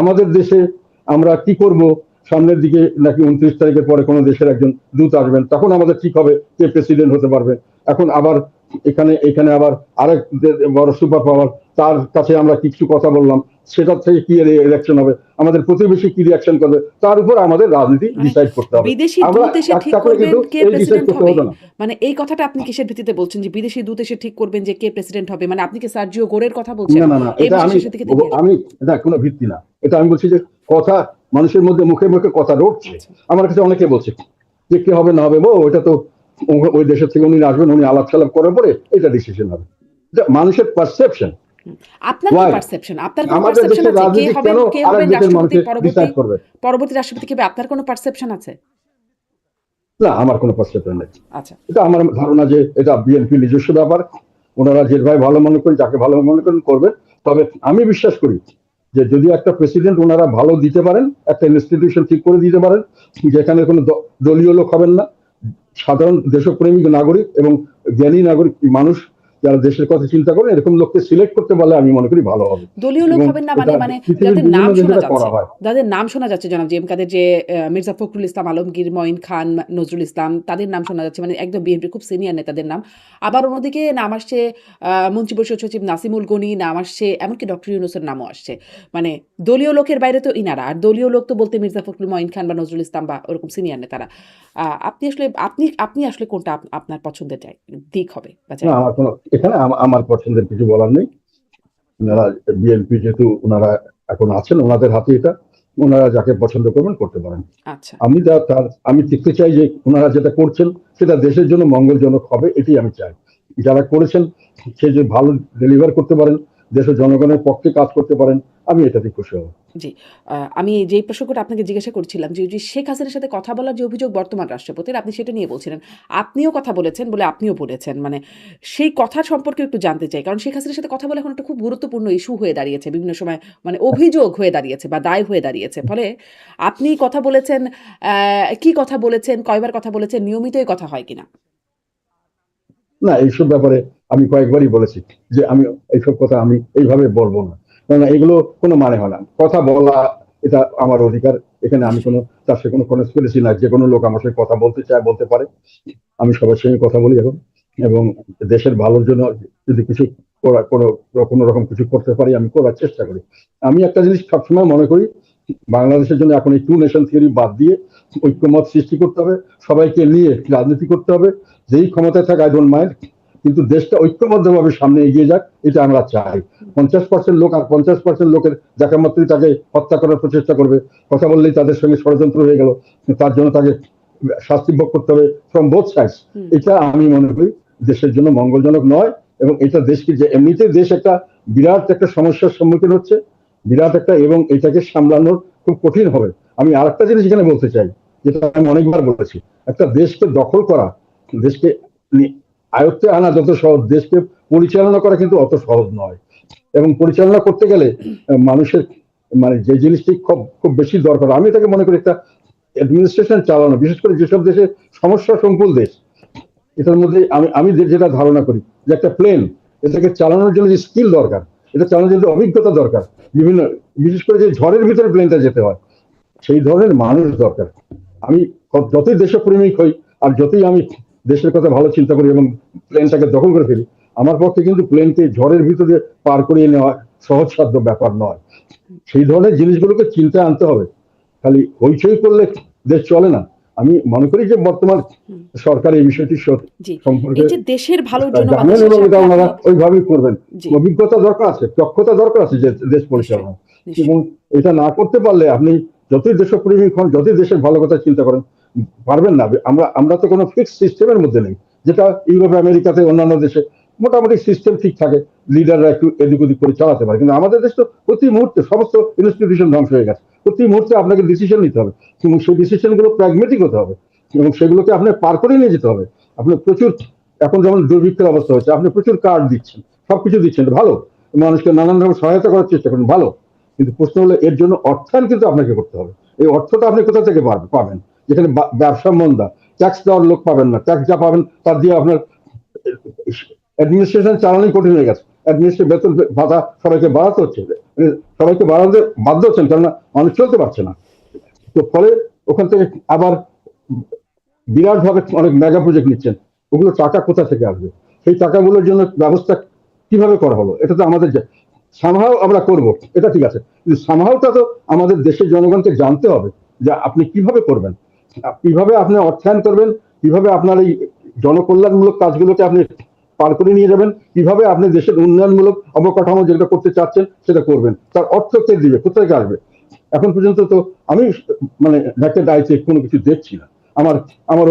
আমাদের দেশে আমরা কি করব, সামনের দিকে নাকি 29 তারিখের পরে কোনো দেশের একজন দূত আসবেন, তখন আমাদের ঠিক হবে কে প্রেসিডেন্ট হতে পারবে। এখন আবার এখানে আবার আরেক বড় সুপার পাওয়ার, তার কাছে আমরা কিছু কথা বললাম, সেটার থেকে কি ইলেকশন হবে, আমাদের প্রতিবেশী কি রিয়াকশন করবে, তার উপর আমাদের রাজনীতি মানে ডিসাইড করতে হবে। বিদেশি আমরা দূত এসে ঠিক একটা করে করবেন কিন্তু কে এই ডিসাইড প্রেসিডেন্ট করতে হবে, হতো না। মানে এই কথাটা আপনি কিসের ভিত্তিতে বলছেন যে বিদেশি দূত এসে ঠিক করবেন যে কে প্রেসিডেন্ট হবে? মানে আপনি কি সার্জিও গোরের কথা বলছেন? না, না, না, এই এটা মাসের আমি শেষের দিকে তিনি আসবেন। আমি এটা কোনো ভিত্তি না। এটা আমি বলছি যে কথা মানুষের মধ্যে মুখে মুখে কথা রটছে। আচ্ছা, আমার কাছে অনেকে বলছে যে কি হবে না হবে, ওটা তো ওই দেশের থেকে উনি আসবেন, উনি আলাপ সালাপ করার পরে এটা ডিসিশন হবে। এটা মানুষের পারসেপশন। হুম। আপনার কি ওয়াই পারসেপশন? আপনার কোনো আমাদের পারসেপশন দেশের আছে কে রাজনীতি হবেন, কেন কে আরেক হবেন দেশের রাষ্ট্রপতি মানুষের পরবর্তী ডিসাইড করবে? পরবর্তী রাষ্ট্রপতি কে হবে? আপনার কোনো পারসেপশন আছে? না, আমার কোনো পারসেপশন নেই। আচ্ছা, এটা আমার ধারণা যে এটা বিএনপি নিজস্ব ব্যাপার, ওনারা যেভাবে ভালো মনে করেন, যাকে ভালো মনে করেন করবে। তবে আমি বিশ্বাস করি যে যদি একটা প্রেসিডেন্ট ওনারা ভালো দিতে পারেন, একটা ইনস্টিটিউশন ঠিক করে দিতে পারেন, যেখানে কোনো দলীয় লোক হবেন না, সাধারণ দেশপ্রেমিক নাগরিক এবং জ্ঞানী নাগরিক মানুষ যারা দেশের কথা চিন্তা করেন, এরকম লোককে সিলেক্ট করতে পারলে আমি মনে করি ভালো হবে। দলীয় লোক এবং হবেন না, এটা মানে পৃথিবীর যাদের বিভিন্ন নাম দেশে শোনা এটা যাচ্ছে, করা হয়। যাদের নাম শোনা যাচ্ছে জনাব জিএম কাদের, যে মির্জা ফখরুল ইসলাম আলমগীর, মঈন খান, নজরুল ইসলাম, তাদের নাম শোনা যাচ্ছে, মানে একদম বিএনপির খুব সিনিয়র নেতাদের নাম। আবার অন্যদিকে নাম আসছে মন্ত্রিপরিষদ সচিব নাসিমুল গনি, নাম আসছে এমনকি ডক্টর ইউনূসের নামও আসছে। মানে দলীয় লোকের বাইরে তো ইনারা, আর দলীয় লোক তো বলতে মির্জা ফখরুল, মঈন খান বা নজরুল ইসলাম বা ওরকম সিনিয়র নেতারা। আপনি আসলে আপনি আসলে কোনটা আপনার পছন্দের দিক হবে বা না, জায়গা? আমার কোনো এখানে আমার পছন্দের কিছু বলার নেই। ওনারা বিএনপি যেহেতু ওনারা এখন আছেন, ওনাদের হাতে এটা, ওনারা যাকে পছন্দ করবেন করতে পারেন। আচ্ছা, আমি দেখতে চাই যে ওনারা যেটা করছেন সেটা দেশের জন্য মঙ্গলজনক হবে, এটি আমি চাই। যারা করেছেন সে যে ভালো ডেলিভার করতে পারেন, দেশের জনগণের পক্ষে কাজ করতে পারেন, আমি এটাতে খুশি হব। জি। আমি যেই প্রসঙ্গটা আপনাকে জিজ্ঞাসা করছিলাম যে শেখ হাসিনার সাথে কথা বলার যে অভিযোগ বর্তমান রাষ্ট্রপতির, আপনি সেটা নিয়ে বলছিলেন। আপনিও কথা বলেছেন বলে আপনিও বলেছেন। মানে সেই কথা সম্পর্কে একটু জানতে চাই। কারণ শেখ হাসিনার সাথে কথা বলা এখন একটা খুব গুরুত্বপূর্ণ ইস্যু হয়ে দাঁড়িয়েছে। বিভিন্ন সময় মানে অভিযোগ হয়ে দাঁড়িয়েছে বা দায় হয়ে দাঁড়িয়েছে। ফলে আপনি কথা বলেছেন, কি কথা বলেছেন, কয়বার কথা বলেছেন, নিয়মিতই কথা হয় কিনা? না, এইসব ব্যাপারে আমি কয়েকবারই বলেছি যে আমি এইসব কথা আমি এইভাবে বলবো না, কারণ এগুলো কোনো মানে হয় না। কথা বলা এটা আমার অধিকার, এখানে আমি নিশ্চয়ই। কোনো তার সাথে কোনো কনস্পিরেসি না। যে কোনো লোক আমার সাথে কথা বলতে চায় বলতে পারে, আমি সবার সঙ্গে কথা বলি এখন। এবং দেশের ভালোর জন্য যদি কিছু কোনো কোনো রকম কিছু করতে পারি, আমি করার চেষ্টা করি। আমি একটা জিনিস সবসময় মনে করি, বাংলাদেশের জন্য এখন এই টু নেশন থিওরি বাদ দিয়ে ঐক্যমত সৃষ্টি করতে হবে, সবাইকে নিয়ে রাজনীতি করতে হবে। যেই ক্ষমতায় থাকে আই ডোন্ট মাইন্ড, কিন্তু দেশটা ঐক্যবদ্ধভাবে সামনে এগিয়ে যাক, এটা আমরা চাই। 50% লোক আর 50% লোকের দেখা মাত্রই তাকে হত্যা করার প্রচেষ্টা করবে, কথা বললেই তাদের সঙ্গে ষড়যন্ত্র হয়ে গেল, তার জন্য তাকে শাস্তি ভোগ করতে হবে ফ্রম বোথ সাইডস। হুম, এটা আমি মনে করি দেশের জন্য মঙ্গলজনক নয়। এবং এটা দেশকে, যে এমনিতে দেশ একটা বিরাট একটা সমস্যার সম্মুখীন হচ্ছে, বিরাট একটা, এবং এটাকে সামলানোর খুব কঠিন হবে। আমি আরেকটা জিনিস এখানে বলতে চাই, যেটা আমি অনেকবার বলেছি, একটা দেশকে দখল করা, দেশকে আয়ত্তে আনা যত সহজ, দেশকে পরিচালনা করা কিন্তু অত সহজ নয়। এবং পরিচালনা করতে গেলে মানুষের যে জিনিসটি খুব খুব বেশি দরকার, আমি এটাকে মনে করি একটা অ্যাডমিনিস্ট্রেশন চালানো, বিশেষ করে যেসব দেশে সমস্যা সংকুল দেশ, এটার মধ্যে আমি যেটা ধারণা করি যে একটা প্লেন, এটাকে চালানোর জন্য যে স্কিল দরকার, এটা চালানোর জন্য অভিজ্ঞতা দরকার, বিশেষ করে যে ঝড়ের ভিতরে প্লেনটা যেতে হয়, সেই ধরনের মানুষ দরকার। আমি যতই দেশপ্রেমিক হই আর যতই আমি দেশের কথা ভালো চিন্তা করি এবং প্লেনটাকে দখল করে ফেলি, আমার পক্ষে কিন্তু প্লেনকে ঝড়ের ভিতরে পার করিয়ে নেওয়া সহজসাধ্য ব্যাপার নয়। সেই ধরনের জিনিসগুলোকে চিন্তায় আনতে হবে। খালি হইচই করলে দেশ চলে না। আমি মনে করি যে বর্তমান হুম, সরকার এই বিষয়টি জি। সম্পর্কে এই যে দেশের ভালোর জন্য বা জানেন দেশের এবং এটা স্বার্থে ওনারা আপনি ওইভাবেই করবেন। জি, অভিজ্ঞতা দরকার আছে, দক্ষতা দরকার আছে যে দেশ নিশ্চয়ই, পরিচালনা, এবং নিশ্চয়ই। এটা না করতে পারলে আপনি যতই দেশপ্রেমিক হন, যতই দেশের ভালো কথা চিন্তা করেন, পারবেন না। আমরা আমরা তো কোনো ফিক্সড সিস্টেমের মধ্যে নেই, যেটা ইউরোপ আমেরিকাতে অন্যান্য দেশে মোটামুটি সিস্টেম ঠিক থাকে, লিডাররা একটু এদিক ওদিক করে চালাতে পারে। কিন্তু আমাদের দেশ তো প্রতি মুহূর্তে সমস্ত ইনস্টিটিউশন ধ্বংস হয়ে গেছে। প্রতি মুহূর্তে আপনাকে ডিসিশন নিতে হবে এবং সেই ডিসিশন গুলো প্র্যাগমেটিক হতে হবে এবং সেগুলোকে আপনার পার করে নিয়ে যেতে হবে। আপনি প্রচুর, এখন যেমন দুর্ভিক্ষের অবস্থা হচ্ছে, আপনি প্রচুর কার্ড দিচ্ছেন, সবকিছু দিচ্ছেন, ভালো, মানুষকে নানান রকম সহায়তা করার চেষ্টা করেন, ভালো। কিন্তু প্রশ্ন হলো এর জন্য অর্থায়ন কিন্তু আপনাকে করতে হবে। এই অর্থটা আপনি কোথা থেকে পাবেন? যেখানে ব্যবসা মন্দা, ট্যাক্স দেওয়ার লোক পাবেন না, ট্যাক্স যা পাবেন তার দিয়ে আপনার অ্যাডমিনিস্ট্রেশন চালানোই কঠিন হয়ে গেছে। অ্যাডমিনিস্ট্রেশন বেতন ভাতা সবাইকে বাড়াতে হচ্ছে, সবাইকে বাড়াতে বাধ্য হচ্ছেন, কেননা মানুষ চলতে পারছে না। তো ফলে ওখান থেকে আবার বিরাট ভাবে অনেক মেগা প্রজেক্ট নিচ্ছেন, ওগুলো টাকা কোথা থেকে আসবে? সেই টাকাগুলোর জন্য ব্যবস্থা কিভাবে করা হলো? এটা তো আমাদের সামহাও আমরা করব, এটা ঠিক আছে, কিন্তু সামহাওটা তো আমাদের দেশের জনগণকে জানতে হবে যে আপনি কিভাবে করবেন, কিভাবে আপনি অর্থায়ন করবেন, কিভাবে আপনার এই জনকল্যাণমূলক কাজগুলোকে আপনি পার করে নিয়ে যাবেন, কিভাবে আপনি দেশের উন্নয়নমূলক অবকাঠামো যেটা করতে চাচ্ছেন সেটা করবেন, তার অর্থ কে দিবে, কোথা থেকে আসবে? এখন পর্যন্ত তো আমি মানে নেকেড আইতে কোনো কিছু দেখছি না। আমার আমার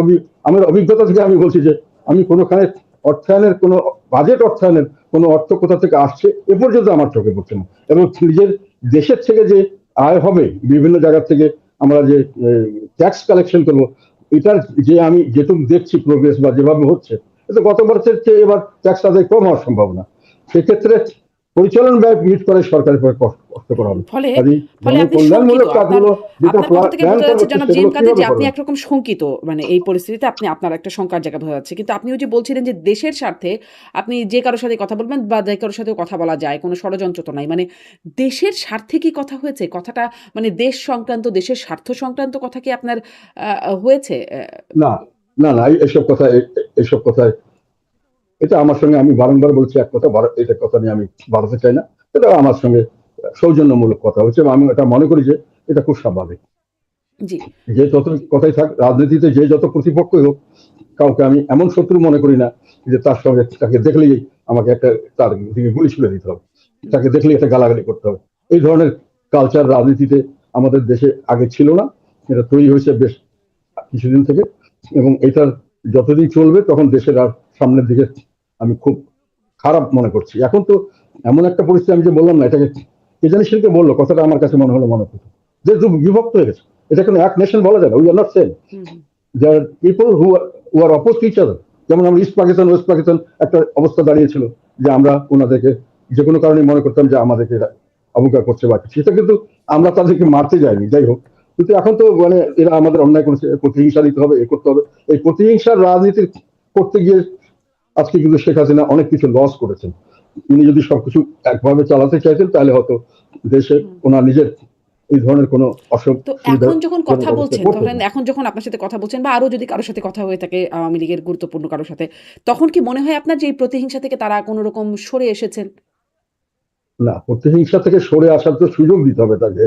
আমার অভিজ্ঞতা থেকে আমি বলছি যে আমি কোনোখানে অর্থায়নের কোনো বাজেট অর্থায়নের কোনো অর্থ কোথা থেকে আসছে এ পর্যন্ত আমার চোখে পড়ছে না। এবং নিজের দেশের থেকে যে আয় হবে বিভিন্ন জায়গা থেকে, আমরা যে ট্যাক্স কালেকশন করবো, এটার যে আমি যেটুকু দেখছি প্রোগ্রেস বা যেভাবে হচ্ছে, এটা গত বছরের চেয়ে এবার ট্যাক্স আদায় কম হওয়ার সম্ভাবনা। সেক্ষেত্রে পরিচালন ব্যয় মিট করে সরকারের পক্ষে কষ্ট করা হবে। ফলে কাজেই ফলে আপনি শঙ্কিত। জনকল্যাণমূলক আপনার কাজগুলো যেটা আপনার কথা থেকে প্ল্যান বোঝা করা যাচ্ছে হচ্ছে জনাব সেগুলো জিএম কাদের কিভাবে যে আপনি করবেন? একরকম শঙ্কিত। মানে এই পরিস্থিতিতে আপনার একটা শঙ্কার জায়গা বোঝা যাচ্ছে। কিন্তু আপনি ওই যে বলছিলেন যে দেশের স্বার্থে আপনি যে কারো সাথে কথা বলবেন বা যে কারো সাথেও কথা বলা যায়। কোনো ষড়যন্ত্র তো নাই। মানে দেশের স্বার্থে কি কথা হয়েছে? কথাটা মানে দেশ সংক্রান্ত, দেশের স্বার্থ সংক্রান্ত কথা কি আপনার হয়েছে? না, না, না, এসব কথা এসব কথায় এটা আমার সঙ্গে আমি বারংবার বলছি এক কথা, এটা কথা নিয়ে আমি বাড়াতে চাই না। এটা আমার সঙ্গে সৌজন্যমূলক কথা হচ্ছে এবং আমি এটা মনে করি যে এটা খুব স্বাভাবিক। জি, যে যত কথাই থাক, রাজনীতিতে যে যত প্রতিপক্ষই হোক, কাউকে আমি এমন শত্রু মনে করি না যে তার সঙ্গে তাকে দেখলেই আমাকে একটা তার দিকে গুলি ছুড়ে দিতে হবে, হুম, তাকে দেখলেই একটা গালাগালি করতে হবে। এই ধরনের কালচার রাজনীতিতে আমাদের দেশে আগে ছিল না, এটা তৈরি হয়েছে বেশ কিছুদিন থেকে, এবং এটার যতদিন চলবে তখন দেশের আর সামনের দিকে আমি খুব খারাপ মনে করছি। এখন তো এমন একটা পরিস্থিতি, আমি যে বললাম না, এটাকে কে জানি সেদিকে বললো কথাটা, আমার কাছে মনে হলো মনে হতো যে বিভক্ত হয়ে গেছে। এটা কোনো এক নেশন বলা যায় না, we are not same, hmm, hmm, there people who are oppose to each other. যেমন আমরা ইস্ট পাকিস্তান ওয়েস্ট পাকিস্তান একটা অবস্থা দাঁড়িয়েছিল যে আমরা ওনাদেরকে যে কোনো কারণে মনে করতাম যে আমাদেরকে এরা অবজ্ঞা করছে বা কিছু, সেটা কিন্তু আমরা তাদেরকে মারতে যাইনি, যাই হোক। কিন্তু এখন তো মানে এরা আমাদের অন্যায় করেছে, প্রতিহিংসা দিতে হবে, এ করতে হবে। এই প্রতিহিংসার রাজনীতি করতে গিয়ে আজকে কিন্তু শেখ হাসিনা অনেক কিছু লস করেছেন। তিনি যদি সবকিছু একভাবে চালাতে চাইতেন তাহলে হয়তো দেশে হুম। ওনার নিজের এই ধরনের কোনো অসুখ তো এখন যখন সুবিধাজনক কথা অবস্থা বলছেন, করতেন ধরেন না। এখন যখন আপনার সাথে কথা বলছেন বা আরো যদি কারো সাথে কথা হয়ে থাকে আওয়ামী লীগের গুরুত্বপূর্ণ কারো সাথে, তখন কি মনে হয় আপনার যে এই প্রতিহিংসা থেকে তারা কোন রকম সরে এসেছেন? না, প্রতিহিংসা থেকে সরে আসার তো সুযোগ দিতে হবে তাকে।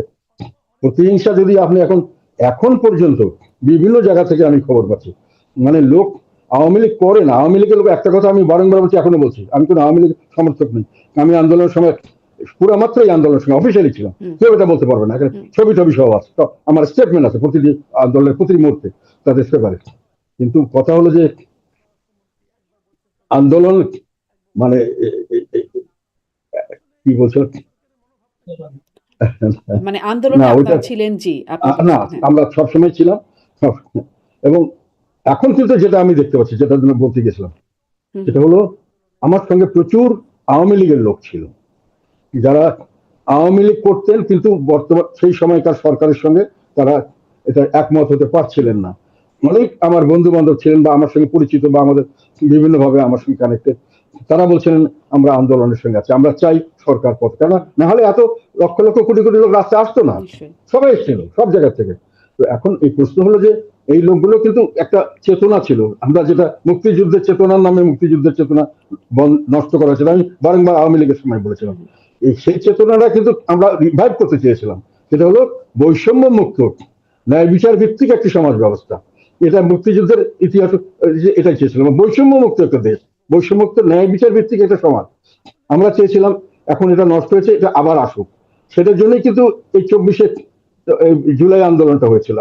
প্রতিহিংসা যদি আপনি এখন এখন পর্যন্ত বিভিন্ন জায়গা থেকে আমি খবর পাচ্ছি, মানে লোক আওয়ামী লীগ করে না, আওয়ামী লীগের লোক একটা কথা আমি বারংবার বলছি, এখনো বলছি, আমি কোনো আওয়ামী লীগ সমর্থক নেই। আমি আন্দোলনের সময় পুরো মাত্র এই আন্দোলনের সময় অফিসিয়ালি ছিলাম, হুম, কেউ এটা বলতে পারবে না, এখানে হুম। ছবি টবি সব আছে, তো আমার স্টেটমেন্ট আছে প্রতিটি আন্দোলনের প্রতি মুহূর্তে তাদের পেপারে। কিন্তু কথা হলো যে আন্দোলন মানে কি বলছো? মানে আন্দোলনে না ওইটা আপনারা ছিলেন জি, আপনি না, বলছিলেন হ্যাঁ। আমরা সবসময় ছিলাম সবসময়। এবং এখন কিন্তু যেটা আমি দেখতে পাচ্ছি, যেটা জন্য বলতে গেছিলাম, হুম, সেটা হলো আমার সঙ্গে প্রচুর আওয়ামী লীগের লোক ছিল, যারা আওয়ামী লীগ করতেন কিন্তু বর্তমান সেই সময়কার সরকারের সঙ্গে তারা এটা একমত হতে পারছিলেন না। অনেক আমার বন্ধু বান্ধব ছিলেন বা আমার সঙ্গে পরিচিত বা আমাদের বিভিন্ন ভাবে আমার সঙ্গে কানেক্টেড, তারা বলছিলেন আমরা আন্দোলনের সঙ্গে আছি, আমরা চাই সরকার পথ, কেন না হলে এত লক্ষ লক্ষ কোটি কোটি লোক রাস্তায় আসতো না, নিশ্চয়ই। সবাই এসেছিল সব জায়গা থেকে। তো এখন এই প্রশ্ন হলো যে এই লোকগুলো কিন্তু একটা চেতনা ছিল, আমরা যেটা মুক্তিযুদ্ধের চেতনার নামে মুক্তিযুদ্ধের চেতনা নষ্ট করা হয়েছিল, আমি বারংবার আওয়ামী লীগের সময় বলেছিলাম। সেই চেতনাটা কিন্তু আমরা রিভাইভ করতে চেয়েছিলাম, সেটা হলো বৈষম্য মুক্ত ন্যায় বিচার ভিত্তিক একটি সমাজ ব্যবস্থা। এটা মুক্তিযুদ্ধের ইতিহাস, এটাই চেয়েছিলাম, বৈষম্য মুক্ত একটা দেশ, বৈষম্য মুক্ত ন্যায় বিচার ভিত্তিক একটা সমাজ আমরা চেয়েছিলাম। এখন এটা নষ্ট হয়েছে, এটা আবার আসুক, সেটার জন্যই কিন্তু এই 24শে জুলাই আন্দোলনটা হয়েছিল।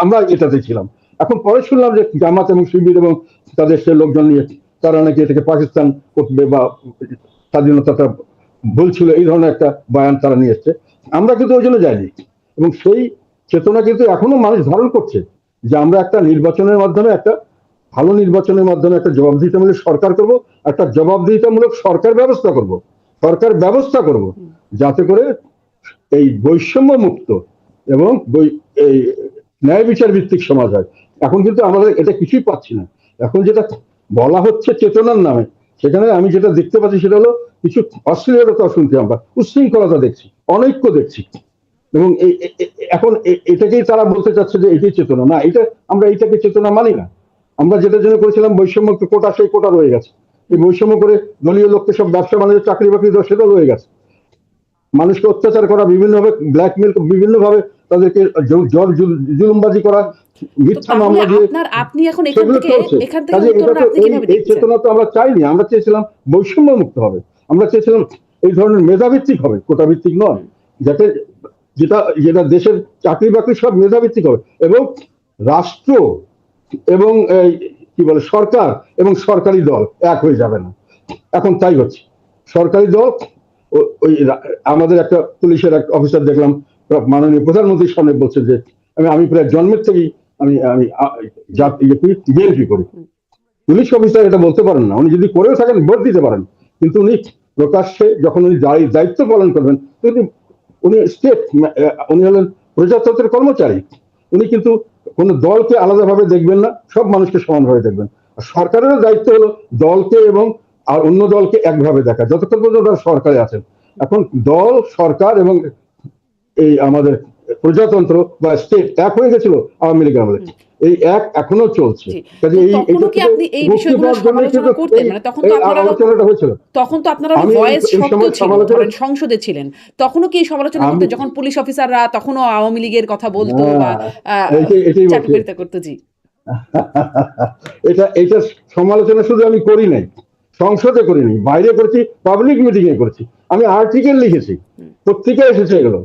আমরা এটাতে ছিলাম। এখন পরে শুনলাম যে জামাত এবং শিবির এবং তাদের সে লোকজন নিয়ে তারা নাকি এটাকে পাকিস্তান করবে বা স্বাধীনতাটা ভুল ছিল, এই ধরনের একটা বয়ান তারা নিয়ে এসছে। আমরা কিন্তু ওই জন্য যাইনি, এবং সেই চেতনা কিন্তু এখনো মানুষ ধারণ করছে যে আমরা একটা নির্বাচনের মাধ্যমে, একটা ভালো নির্বাচনের মাধ্যমে একটা জবাবদিহিতামূলক সরকার করব, একটা জবাবদিহিতামূলক সরকার ব্যবস্থা করব, সরকার ব্যবস্থা করব, যাতে করে এই বৈষম্য মুক্ত এবং এই ন্যায় বিচার ভিত্তিক সমাজ হয়। এখন কিন্তু আমাদের এটা কিছুই পাচ্ছি না। এখন যেটা বলা হচ্ছে চেতনার নামে, সেখানে আমি যেটা দেখতে পাচ্ছি সেটা হলো কিছু অশ্লীলতা শুনছি, আমরা উচ্ছৃঙ্খলতা দেখছি, অনৈক্য দেখছি, এবং এখন এটাকেই তারা বলতে চাচ্ছে যে এটাই চেতনা। না, আমরা এইটাকে চেতনা মানি না। আমরা যেটার জন্য করেছিলাম বৈষম্য কোটা, সেই কোটা রয়ে গেছে। এই বৈষম্য করে দলীয় লোককে সব ব্যবসা বাণিজ্য চাকরি বাকরি দেওয়া, সেটা রয়ে গেছে। মানুষকে অত্যাচার করা, বিভিন্নভাবে ব্ল্যাকমেল, বিভিন্নভাবে তাদেরকে জুলুমবাজি করা, মিথ্যা মামলা দিয়ে, আপনি এখন সেগুলো চলছে। কাজে এই চেতনা তো আমরা চাইনি। আমরা চেয়েছিলাম বৈষম্য মুক্ত হবে, আমরা চেয়েছিলাম এই ধরনের মেধাভিত্তিক হবে, কোটা ভিত্তিক নয়, যাতে যেটা দেশের চাকরি বাকরি সব মেধাভিত্তিক হবে, এবং রাষ্ট্র এবং কি বলে সরকার এবং সরকারি দল এক হয়ে যাবে না। এখন তাই হচ্ছে। সরকারি দল ওই আমাদের একটা পুলিশের এক অফিসার দেখলাম মাননীয় প্রধানমন্ত্রীর সামনে বলছে যে আমি প্রায় জন্মের থেকেই আমি আমি বিএনপি করি। পুলিশ অফিসার এটা বলতে পারেন না, উনি যদি করেও থাকেন ভোট দিতে পারেন, কিন্তু উনি প্রকাশ্যে যখন উনি দায়িত্ব পালন করবেন, উনি উনি হলেন প্রজাতন্ত্রের কর্মচারী। উনি কিন্তু কোনো দলকে আলাদাভাবে দেখবেন না, সব মানুষকে সমানভাবে দেখবেন। আর সরকারেরও দায়িত্ব হলো দলকে এবং আর অন্য দলকে একভাবে দেখা, যতক্ষণ পর্যন্ত তারা সরকারে আছেন। এখন দল, সরকার এবং এই আমাদের প্রজাতন্ত্র বা স্টেট এক হয়ে গেছিল আওয়ামী লীগের আমলে, এই এক এখনো চলছে। আলোচনাটা হয়েছিল, তখন তো আপনারা সংসদে ছিলেন, তখনও কি সমালোচনা করতে, যখন পুলিশ অফিসাররা তখনও আওয়ামী লীগের কথা বলতো বা চাটুকারিতা করতো? জি, এটা সমালোচনা শুধু আমি করি নাই, সংসদে করিনি, বাইরে করেছি, পাবলিক মিটিং এ করেছি, আমি আর্টিকেল লিখেছি, পত্রিকায় এসেছে এগুলো।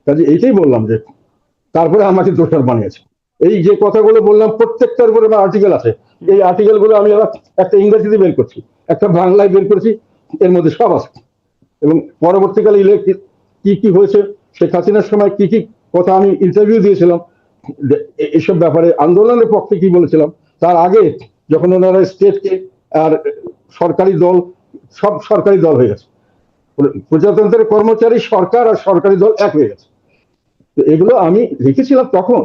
কাজে এইটাই বললাম যে তারপরে আমাকে দোষর বানিয়েছে। এই যে কথাগুলো বললাম প্রত্যেকটার উপরে আমার আর্টিকেল আছে। এই আর্টিকেল গুলো আমি আবার একটা ইংরেজিতে বের করছি, একটা বাংলায় বের করছি, এর মধ্যে সব আছে। এবং পরবর্তীকালে কি কি হয়েছে, শেখ হাসিনার সময় কি কি কথা আমি ইন্টারভিউ দিয়েছিলাম এসব ব্যাপারে, আন্দোলনের পক্ষে কি বলেছিলাম, তার আগে যখন ওনারা স্টেটকে আর সরকারি দল, সব সরকারি দল হয়ে গেছে, প্রজাতন্ত্রের কর্মচারী, সরকার আর সরকারি দল এক হয়ে গেছে। তো এগুলো আমি লিখেছিলাম তখন,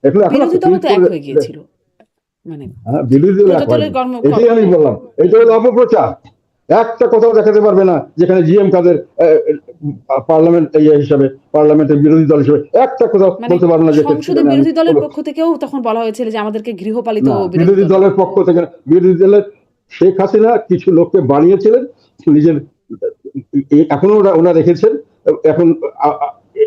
এগুলো এখন বিরোধী দল, এটাই আমি বললাম, এটা হলো অপপ্রচার। একটা কথাও দেখাতে পারবে না যেখানে জিএম কাদের পার্লামেন্ট হিসাবে, পার্লামেন্টের বিরোধী দল হিসেবে একটা কথা বলতে পারবে না। সংসদে বিরোধী দলের পক্ষ থেকেও তখন বলা হয়েছিল যে আমাদেরকে গৃহপালিত, বিরোধী দলের পক্ষ থেকে, বিরোধী দলের শেখ হাসিনা কিছু লোককে বানিয়েছিলেন নিজের, এখনো ওরা রেখেছেন। এখন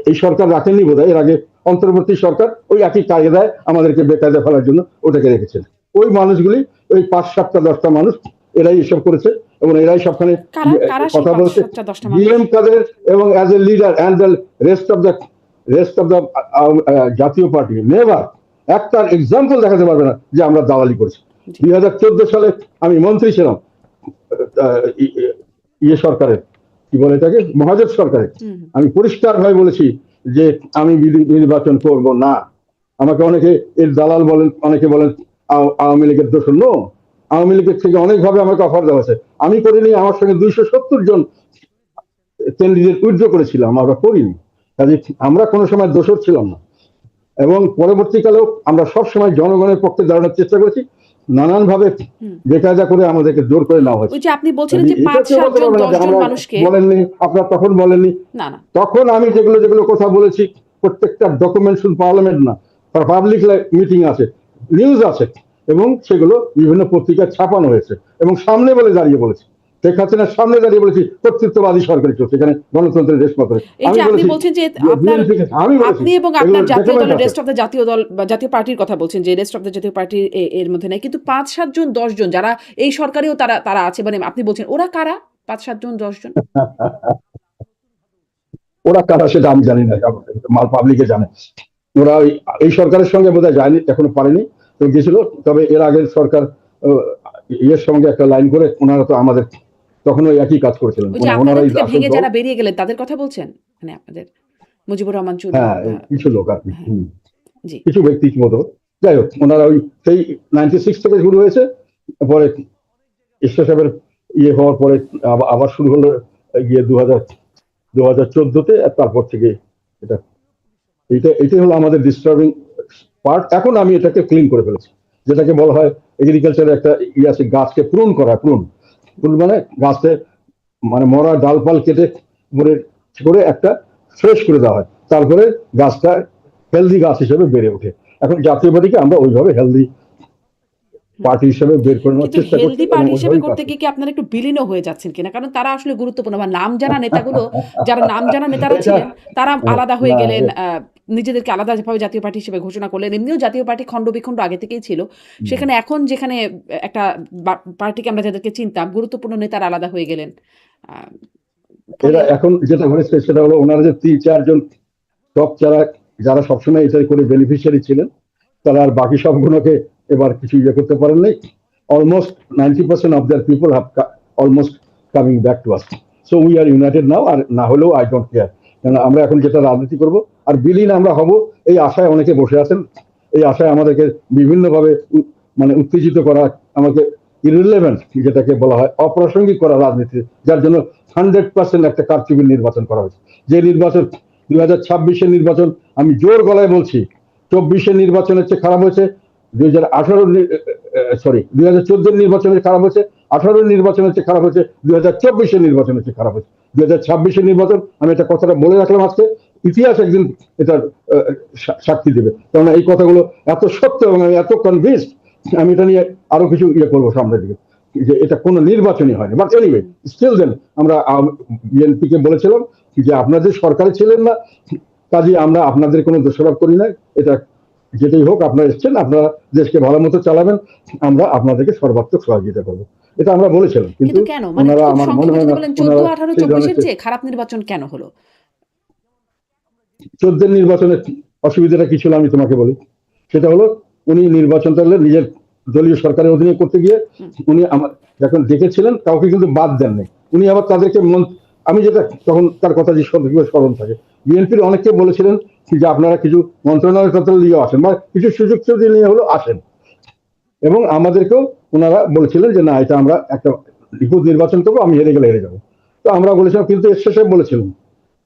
এই সরকার রাখেননি বোধহয়, এর আগে অন্তর্বর্তী সরকার ওই একই কায়দায় আমাদেরকে বেকায়দা ফেলার জন্য ওটাকে রেখেছেন। ওই মানুষগুলি, ওই 5-7টা 10টা মানুষ, এরাই এসব করেছে, এবং এরাই সবখানে কথা বলছে। জিএম কাদের এবং as a leader and the rest of the জাতীয় পার্টি নেভার একটা এক্সাম্পল দেখাতে পারবে না যে আমরা দালালি করেছি। 2014 সালে আমি মন্ত্রী ছিলাম সরকারের, কি বলে এটাকে, মহাজোট সরকারের। আমি পরিষ্কার ভাবে বলেছি যে আমি নির্বাচন করব না। আমাকে অনেকে এর দালাল বলেন, অনেকে বলেন আওয়ামী লীগের দোষ। নো, আওয়ামী লীগের থেকে অনেকভাবে আমাকে অফার দেওয়া হয়েছে, আমি করিনি। আমার সঙ্গে 270 জন ক্যান্ডিডেট উইথড্র করেছিলাম, আমরা করিনি। কাজে আমরা কোনো সময় দোষর ছিলাম না, এবং পরবর্তীকালেও আমরা সব সময় জনগণের পক্ষে দাঁড়ানোর চেষ্টা করেছি। নানান ভাবে বেকায়দা করে আমাদেরকে জোর করে নেওয়া হয়েছে। আপনি বলছিলেন যে 5-7 জন 10 জন মানুষকে বলেননি, আপনারা তখন বলেননি। না না, তখন আমি যেগুলো কথা বলেছি প্রত্যেকটা ডকুমেন্ট, শুধু পার্লামেন্ট না, পাবলিক মিটিং আছে, নিউজ আছে এবং সেগুলো বিভিন্ন পত্রিকায় ছাপানো হয়েছে এবং সামনে বলে দাঁড়িয়ে বলেছে, শেখ হাসিনার সামনে দাঁড়িয়ে বলেছি কর্তৃত্ববাদী সরকারি চলছে, এখানে গণতন্ত্রের দেশ মতো। এই আমি যে আপনি বলেছি বলছেন যে যে আপনার আমি বলেছি, আপনি এবং এগুলো আপনার জাতীয় ডকুমেন্ট দলের আছে। রেস্ট অফ দ্য জাতীয় দল বা জাতীয় পার্টির কথা বলছেন যে রেস্ট অফ দ্য জাতীয় পার্টি এর মধ্যে নাই, কিন্তু ৫-৭ জন ১০ জন যারা এই সরকারেও তারা তারা আছে, মানে আপনি বলছেন ওরা কারা? ৫-৭ জন ১০ জন ওরা কারা সেটা আমি জানি না, মাল পাবলিকে জানে। ওরা এই সরকারের সঙ্গে বোধহয় যায়নি, এখনো পারেনি, তো গেছিল। তবে এর আগের সরকার ইয়ের সঙ্গে একটা লাইন করে ওনারা তো আমাদের তখন ওই একই কাজ করেছিলেন, ওই যে আপনাদের ওনারাই থেকে আসল ভেঙে দল। যারা বেরিয়ে গেলেন তাদের কথা বলছেন, মানে আপনাদের মুজিবুর রহমান চৌধুরী হ্যাঁ, বা কিছু লোক আর কি, হ্যাঁ, জি। কিছু ব্যক্তি মতো। যাই হোক, ওনারা ওই সেই 96 থেকে শুরু হয়েছে, পরে ঈশ্বর সাহেবের ইয়ে হওয়ার পরে আবার শুরু হলো গিয়ে 2014-তে, তারপর থেকে এটা এটাই হলো আমাদের ডিস্টার্বিং পার্ট। এখন আমি এটাকে ক্লিন করে ফেলেছি, যেটাকে বলা হয় এগ্রিকালচারে একটা ইয়ে আছে, গাছকে প্রুন করা। প্রুন প্রুন মানে গাছে মানে মরা ডালপাল কেটে করে করে একটা ফ্রেশ করে দেওয়া হয়, তারপরে গাছটা হেলদি গাছ হিসেবে বেড়ে ওঠে। এখন জাতীয় পার্টিকে আমরা ওইভাবে হেলদি পার্টি হিসেবে বের করে নেওয়ার কিন্তু চেষ্টা করছি হেলদি এবং পার্টি হিসেবে ওইভাবেই কাজ করতে করছি। গিয়ে কি আপনারা একটু বিলীনও হয়ে যাচ্ছেন কিনা? কারণ তারা আসলে গুরুত্বপূর্ণ, বা নাম জানা নেতাগুলো, যারা নাম জানা নেতারা এটা ছিলেন তারা আলাদা হয়ে না, গেলেন, নিজেদেরকে আলাদাভাবে জাতীয় পার্টি হিসেবে ঘোষণা করলেন। এমনিও জাতীয় পার্টি খণ্ড বিখণ্ড আগে থেকেই ছিল। সেখানে এখন যেখানে একটা পার্টিকে আমরা যাদেরকে চিনতাম গুরুত্বপূর্ণ নেতারা আলাদা হয়ে গেলেন। আ ফলে এরা এখন যেটা হয়েছে সেটা হলো ওনারা যে 3-4 জন টপ যারা যারা সবসময় এটা করে বেনিফিশিয়ারি ছিলেন, তারা আর বাকি সবগুলোকে এবার কিছু ইয়ে করতে পারেন নাই। Almost 90% of their people have almost coming back to us. So we are united now. আর না হলেও আই ডোন্ট কেয়ার, কারণ আমরা এখন যেটা রাজনীতি করব আর বিলীন আমরা হব, এই আশায় অনেকে বসে আছেন। এই আশায় আমাদেরকে বিভিন্নভাবে মানে উত্তেজিত করা, আমাকে ইরিলেভেন্ট যেটাকে বলা হয় অপ্রাসঙ্গিক করা রাজনীতি, যার জন্য 100% একটা কারচুপির নির্বাচন করা হয়েছে। যে নির্বাচন 2026-এর নির্বাচন, আমি জোর গলায় বলছি, 24-এর নির্বাচনের চেয়ে খারাপ হয়েছে। 2014 নির্বাচনের খারাপ হয়েছে, 18 নির্বাচনের চেয়ে খারাপ হয়েছে, 2024-এর নির্বাচনের চেয়ে খারাপ হয়েছে। 2026-এর নির্বাচন, আমি একটা কথাটা বলে রাখলাম আজকে, ইতিহাস একদিন এটার সাক্ষী দেবে, কেননা এই কথাগুলো এত সত্য এবং আমি এত কনভিন্সড। আমি এটা নিয়ে আরো কিছু ইয়ে করবো সামনের দিকে, যে এটা কোনো নির্বাচনই হয়নি। বাট এনিওয়ে, স্টিল দেন আমরা বিএনপি কে বলেছিলাম যে আপনাদের সরকারে ছিলেন না, কাজে আমরা আপনাদের কোনো দোষারোপ করি না। এটা যেটাই হোক, আপনারা এসছেন, আপনারা দেশকে ভালো মতো চালাবেন, আমরা আপনাদেরকে সর্বাত্মক সহযোগিতা করবো, এটা আমরা বলেছিলাম। কিন্তু কিন্তু কেন? মানে ওনারা, খুব আমার মনে সংক্ষেপে হয় যদি না বলেন ওনারা 14, 18, সেই 24 ধরনের এর চেয়ে খারাপ নির্বাচন কেন হলো? 14 নির্বাচনের অসুবিধাটা কি ছিল আমি তোমাকে বলি। সেটা হলো উনি নির্বাচনটা নিজের দলীয় সরকারের অধীনে করতে গিয়ে উনি আমার যখন দেখেছিলেন কাউকে কিন্তু বাদ দেন নাই। উনি আবার তাদেরকে আমি যেটা তখন তার কথা যে স্মরণ থাকে, বিএনপির অনেককে বলেছিলেন যে আপনারা কিছু মন্ত্রণালয় তন্ত্র নিয়ে আসেন বা কিছু সুযোগ সুবিধা নিয়ে হলো আসেন, এবং আমাদেরকেও ওনারা বলেছিলেন যে না, এটা আমরা একটা নিখুঁত নির্বাচন করবো, আমি হেরে গেলে হেরে যাবো। তো আমরা বলেছিলাম, কিন্তু এর শেষে বলেছিলাম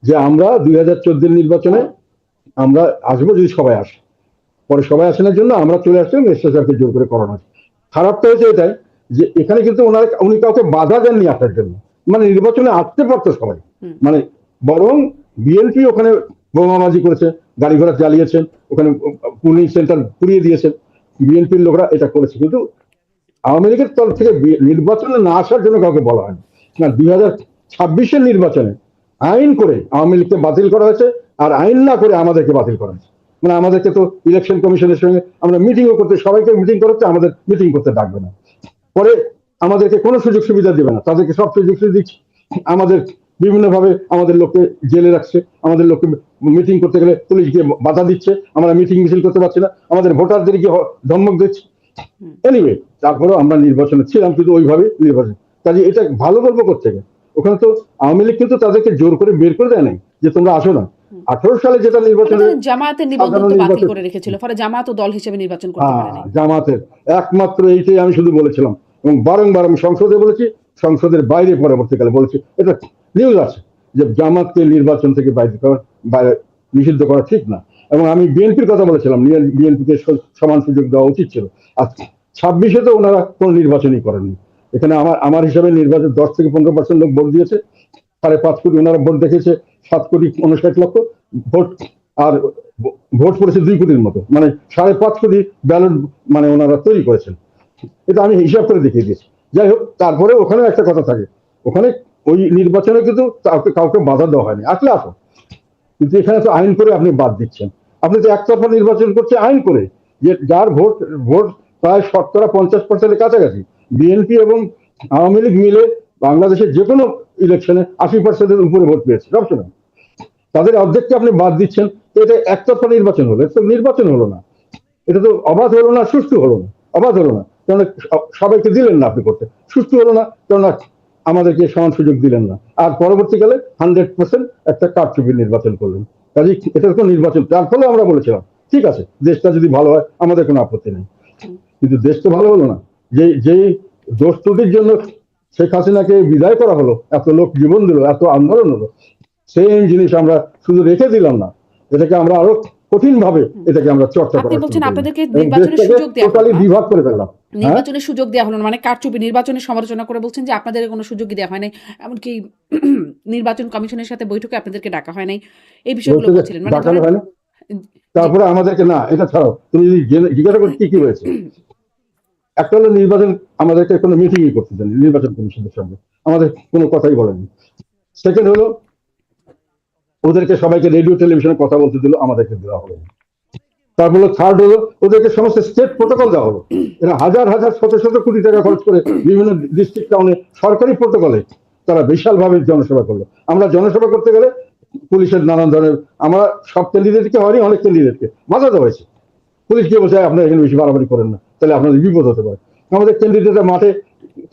যে আমরা 2014 নির্বাচনে আমরা আসবো যদি সবাই আসে। পরে সবাই আসেনার জন্য আমরা চলে আসলাম, এসএসআরকে জোর করে করানো হয়েছে। খারাপটা হয়েছে এটাই যে এখানে কিন্তু উনি কাউকে বাধা দেননি আসার জন্য, মানে নির্বাচনে আসতে পারতো সবাই, মানে বরং বিএনপি ওখানে বোমাবাজি করেছে, গাড়ি ঘোড়া চালিয়েছেন, ওখানে পুলিশ সেন্টার পুড়িয়ে দিয়েছেন, বিএনপির লোকরা এটা করেছে। কিন্তু আওয়ামী লীগের তরফ থেকে নির্বাচনে না আসার জন্য কাউকে বলা হয়নি না। 2026-এর নির্বাচনে আইন করে আওয়ামী লীগকে বাতিল করা হয়েছে, আর আইন না করে আমাদেরকে বাতিল করা হয়েছে। মানে আমাদেরকে তো ইলেকশন কমিশনের সঙ্গে আমরা মিটিংও করতে, সবাইকে মিটিং করাচ্ছে, আমাদের মিটিং করতে ডাকবে না। পরে আমাদেরকে কোনো সুযোগ সুবিধা দেবে না, তাদেরকে সব সুযোগ সুবিধা দিচ্ছে। আমাদের বিভিন্নভাবে আমাদের লোককে জেলে রাখছে, আমাদের লোককে মিটিং করতে গেলে পুলিশ গিয়ে বাধা দিচ্ছে, আমরা মিটিং মিছিল করতে পারছি না, আমাদের ভোটারদের গিয়ে ধমক দিচ্ছে। এনিওয়ে, তারপরেও আমরা নির্বাচনে ছিলাম, কিন্তু ওইভাবে নির্বাচন। কাজে এটা ভালো গল্প করতে গেলে ওখানে তো আওয়ামী লীগ কিন্তু তাদেরকে জোর করে বের করে দেয় নাই যে তোমরা আসো না। 18 সালে যেটা নির্বাচনে জামায়াতের নিবন্ধন সাধারণ তো বাতিল নির্বাচন, করে রেখেছিল, ফলে জামায়াতও দল হিসেবে নির্বাচন করতে পারে নাই। জামাতের একমাত্র এইটাই আমি শুধু বলেছিলাম, এবং বারংবার আমি সংসদে বলেছি, সংসদের বাইরে পরবর্তীকালে বলেছি, এটা নিউজ আছে যে জামাতকে নির্বাচন থেকে বাইরে নিষিদ্ধ করা ঠিক না। এবং আমি বিএনপির কথা বলেছিলাম, বিএনপিকে সমান সুযোগ দেওয়া উচিত ছিল। আর 26-এ তো ওনারা কোন নির্বাচনই করেননি। এখানে আমার হিসাবে নির্বাচন 10 থেকে 15% লোক ভোট দিয়েছে, 5.5 কোটি ওনারা ভোট দেখেছে, 7 কোটি 59 লক্ষ ভোট। আর ভোট পড়েছে 2 কোটির মতো, মানে 5.5 কোটি ব্যালট মানে ওনারা তৈরি করেছেন। এটা আমি হিসাব করে দেখিয়ে দিয়েছি। যাই হোক, তারপরে ওখানে একটা কথা থাকে, ওখানে ওই নির্বাচনে কিন্তু কাউকে কাউকে বাধা দেওয়া হয়নি, আসলে আসো। কিন্তু এখানে তো আইন করে আপনি বাদ দিচ্ছেন। আপনি তো একতরফা নির্বাচন করছে আইন করে, যে যার ভোট ভোট প্রায় 50% কাছাকাছি। বিএনপি এবং আওয়ামী লীগ মিলে বাংলাদেশের যে কোনো ইলেকশনে 80%-এর উপরে ভোট পেয়েছে সবসময়। তাদের অর্ধেককে আপনি বাদ দিচ্ছেন, তো এটা একতরফা নির্বাচন হলো, এটা তো নির্বাচন হলো না। এটা তো অবাধ হলো না, সুষ্ঠু হলো না, অবাধ হলো না। কারণ সবাইকে দিলেন না আপনি করতে, সুষ্ঠু হলো না, কারণ আমাদেরকে সমান সুযোগ দিলেন না। আর পরবর্তীকালে 100% একটা কারচুপি নির্বাচন করলেন। কাজে এটা তো নির্বাচন, তার ফলে আমরা বলেছিলাম ঠিক আছে, দেশটা যদি ভালো হয় আমাদের কোনো আপত্তি নেই। কিন্তু দেশ তো ভালো হলো না। যে দোষ ত্রুটির জন্য শেখ হাসিনাকে বিদায় করা হলো, এত লোক জীবন দিল, এত আন্দোলন হলো, সেম জিনিস আমরা শুধু রেখে দিলাম না, এটাকে আমরা আরো কঠিন ভাবে এটাকে আমরা চর্চা আপনি করা শুরু বলছেন করলাম আপনাদেরকে এবং নির্বাচনের দেশটাকে সুযোগ দেওয়া হলো টোটালি না। বিভাগ করে ফেললাম। হ্যাঁ, নির্বাচনের সুযোগ দেওয়া হলো না মানে কারচুপি, নির্বাচনের সমালোচনা করে বলছেন যে আপনাদের কোনো সুযোগই দেওয়া হয় নাই, এমনকি নির্বাচন কমিশনের সাথে বৈঠকে আপনাদেরকে ডাকা হয় নাই, এই বিষয়গুলো বলতে যে বলছিলেন। মানে ডাকানো ধরেন হয়নি, জি তারপরে আমাদেরকে না, এটা ছাড়াও তুমি যদি জিজ্ঞাসা করো কি কি হয়েছে। একটা হলো নির্বাচন আমাদেরকে কোনো মিটিংই করতে দেননি নির্বাচন কমিশনের সঙ্গে, আমাদের কোনো কথাই বলেনি। সেকেন্ড হলো ওদেরকে সবাইকে রেডিও টেলিভিশনে কথা বলতে দিল, আমাদেরকে দেওয়া হলো না। তারপর থার্ড হলো ওদেরকে সমস্ত স্টেট প্রোটোকল দেওয়া হলো। এরা হাজার হাজার শত শত কোটি টাকা খরচ করে বিভিন্ন ডিস্ট্রিক্ট টাউনে সরকারি প্রোটোকলে তারা বিশালভাবে জনসভা করলো। আমরা জনসভা করতে গেলে পুলিশের নানান ধরনের, আমরা সব ক্যান্ডিডেটকে হয়নি, অনেক ক্যান্ডিডেটকে বাধা দেওয়া হয়েছে। পুলিশ গিয়ে বলছে আপনারা এখানে বেশি বাড়াবাড়ি করেন না, তাহলে আপনাদের বিপদ হতে পারে। আমাদের ক্যান্ডিডেটরা মাঠে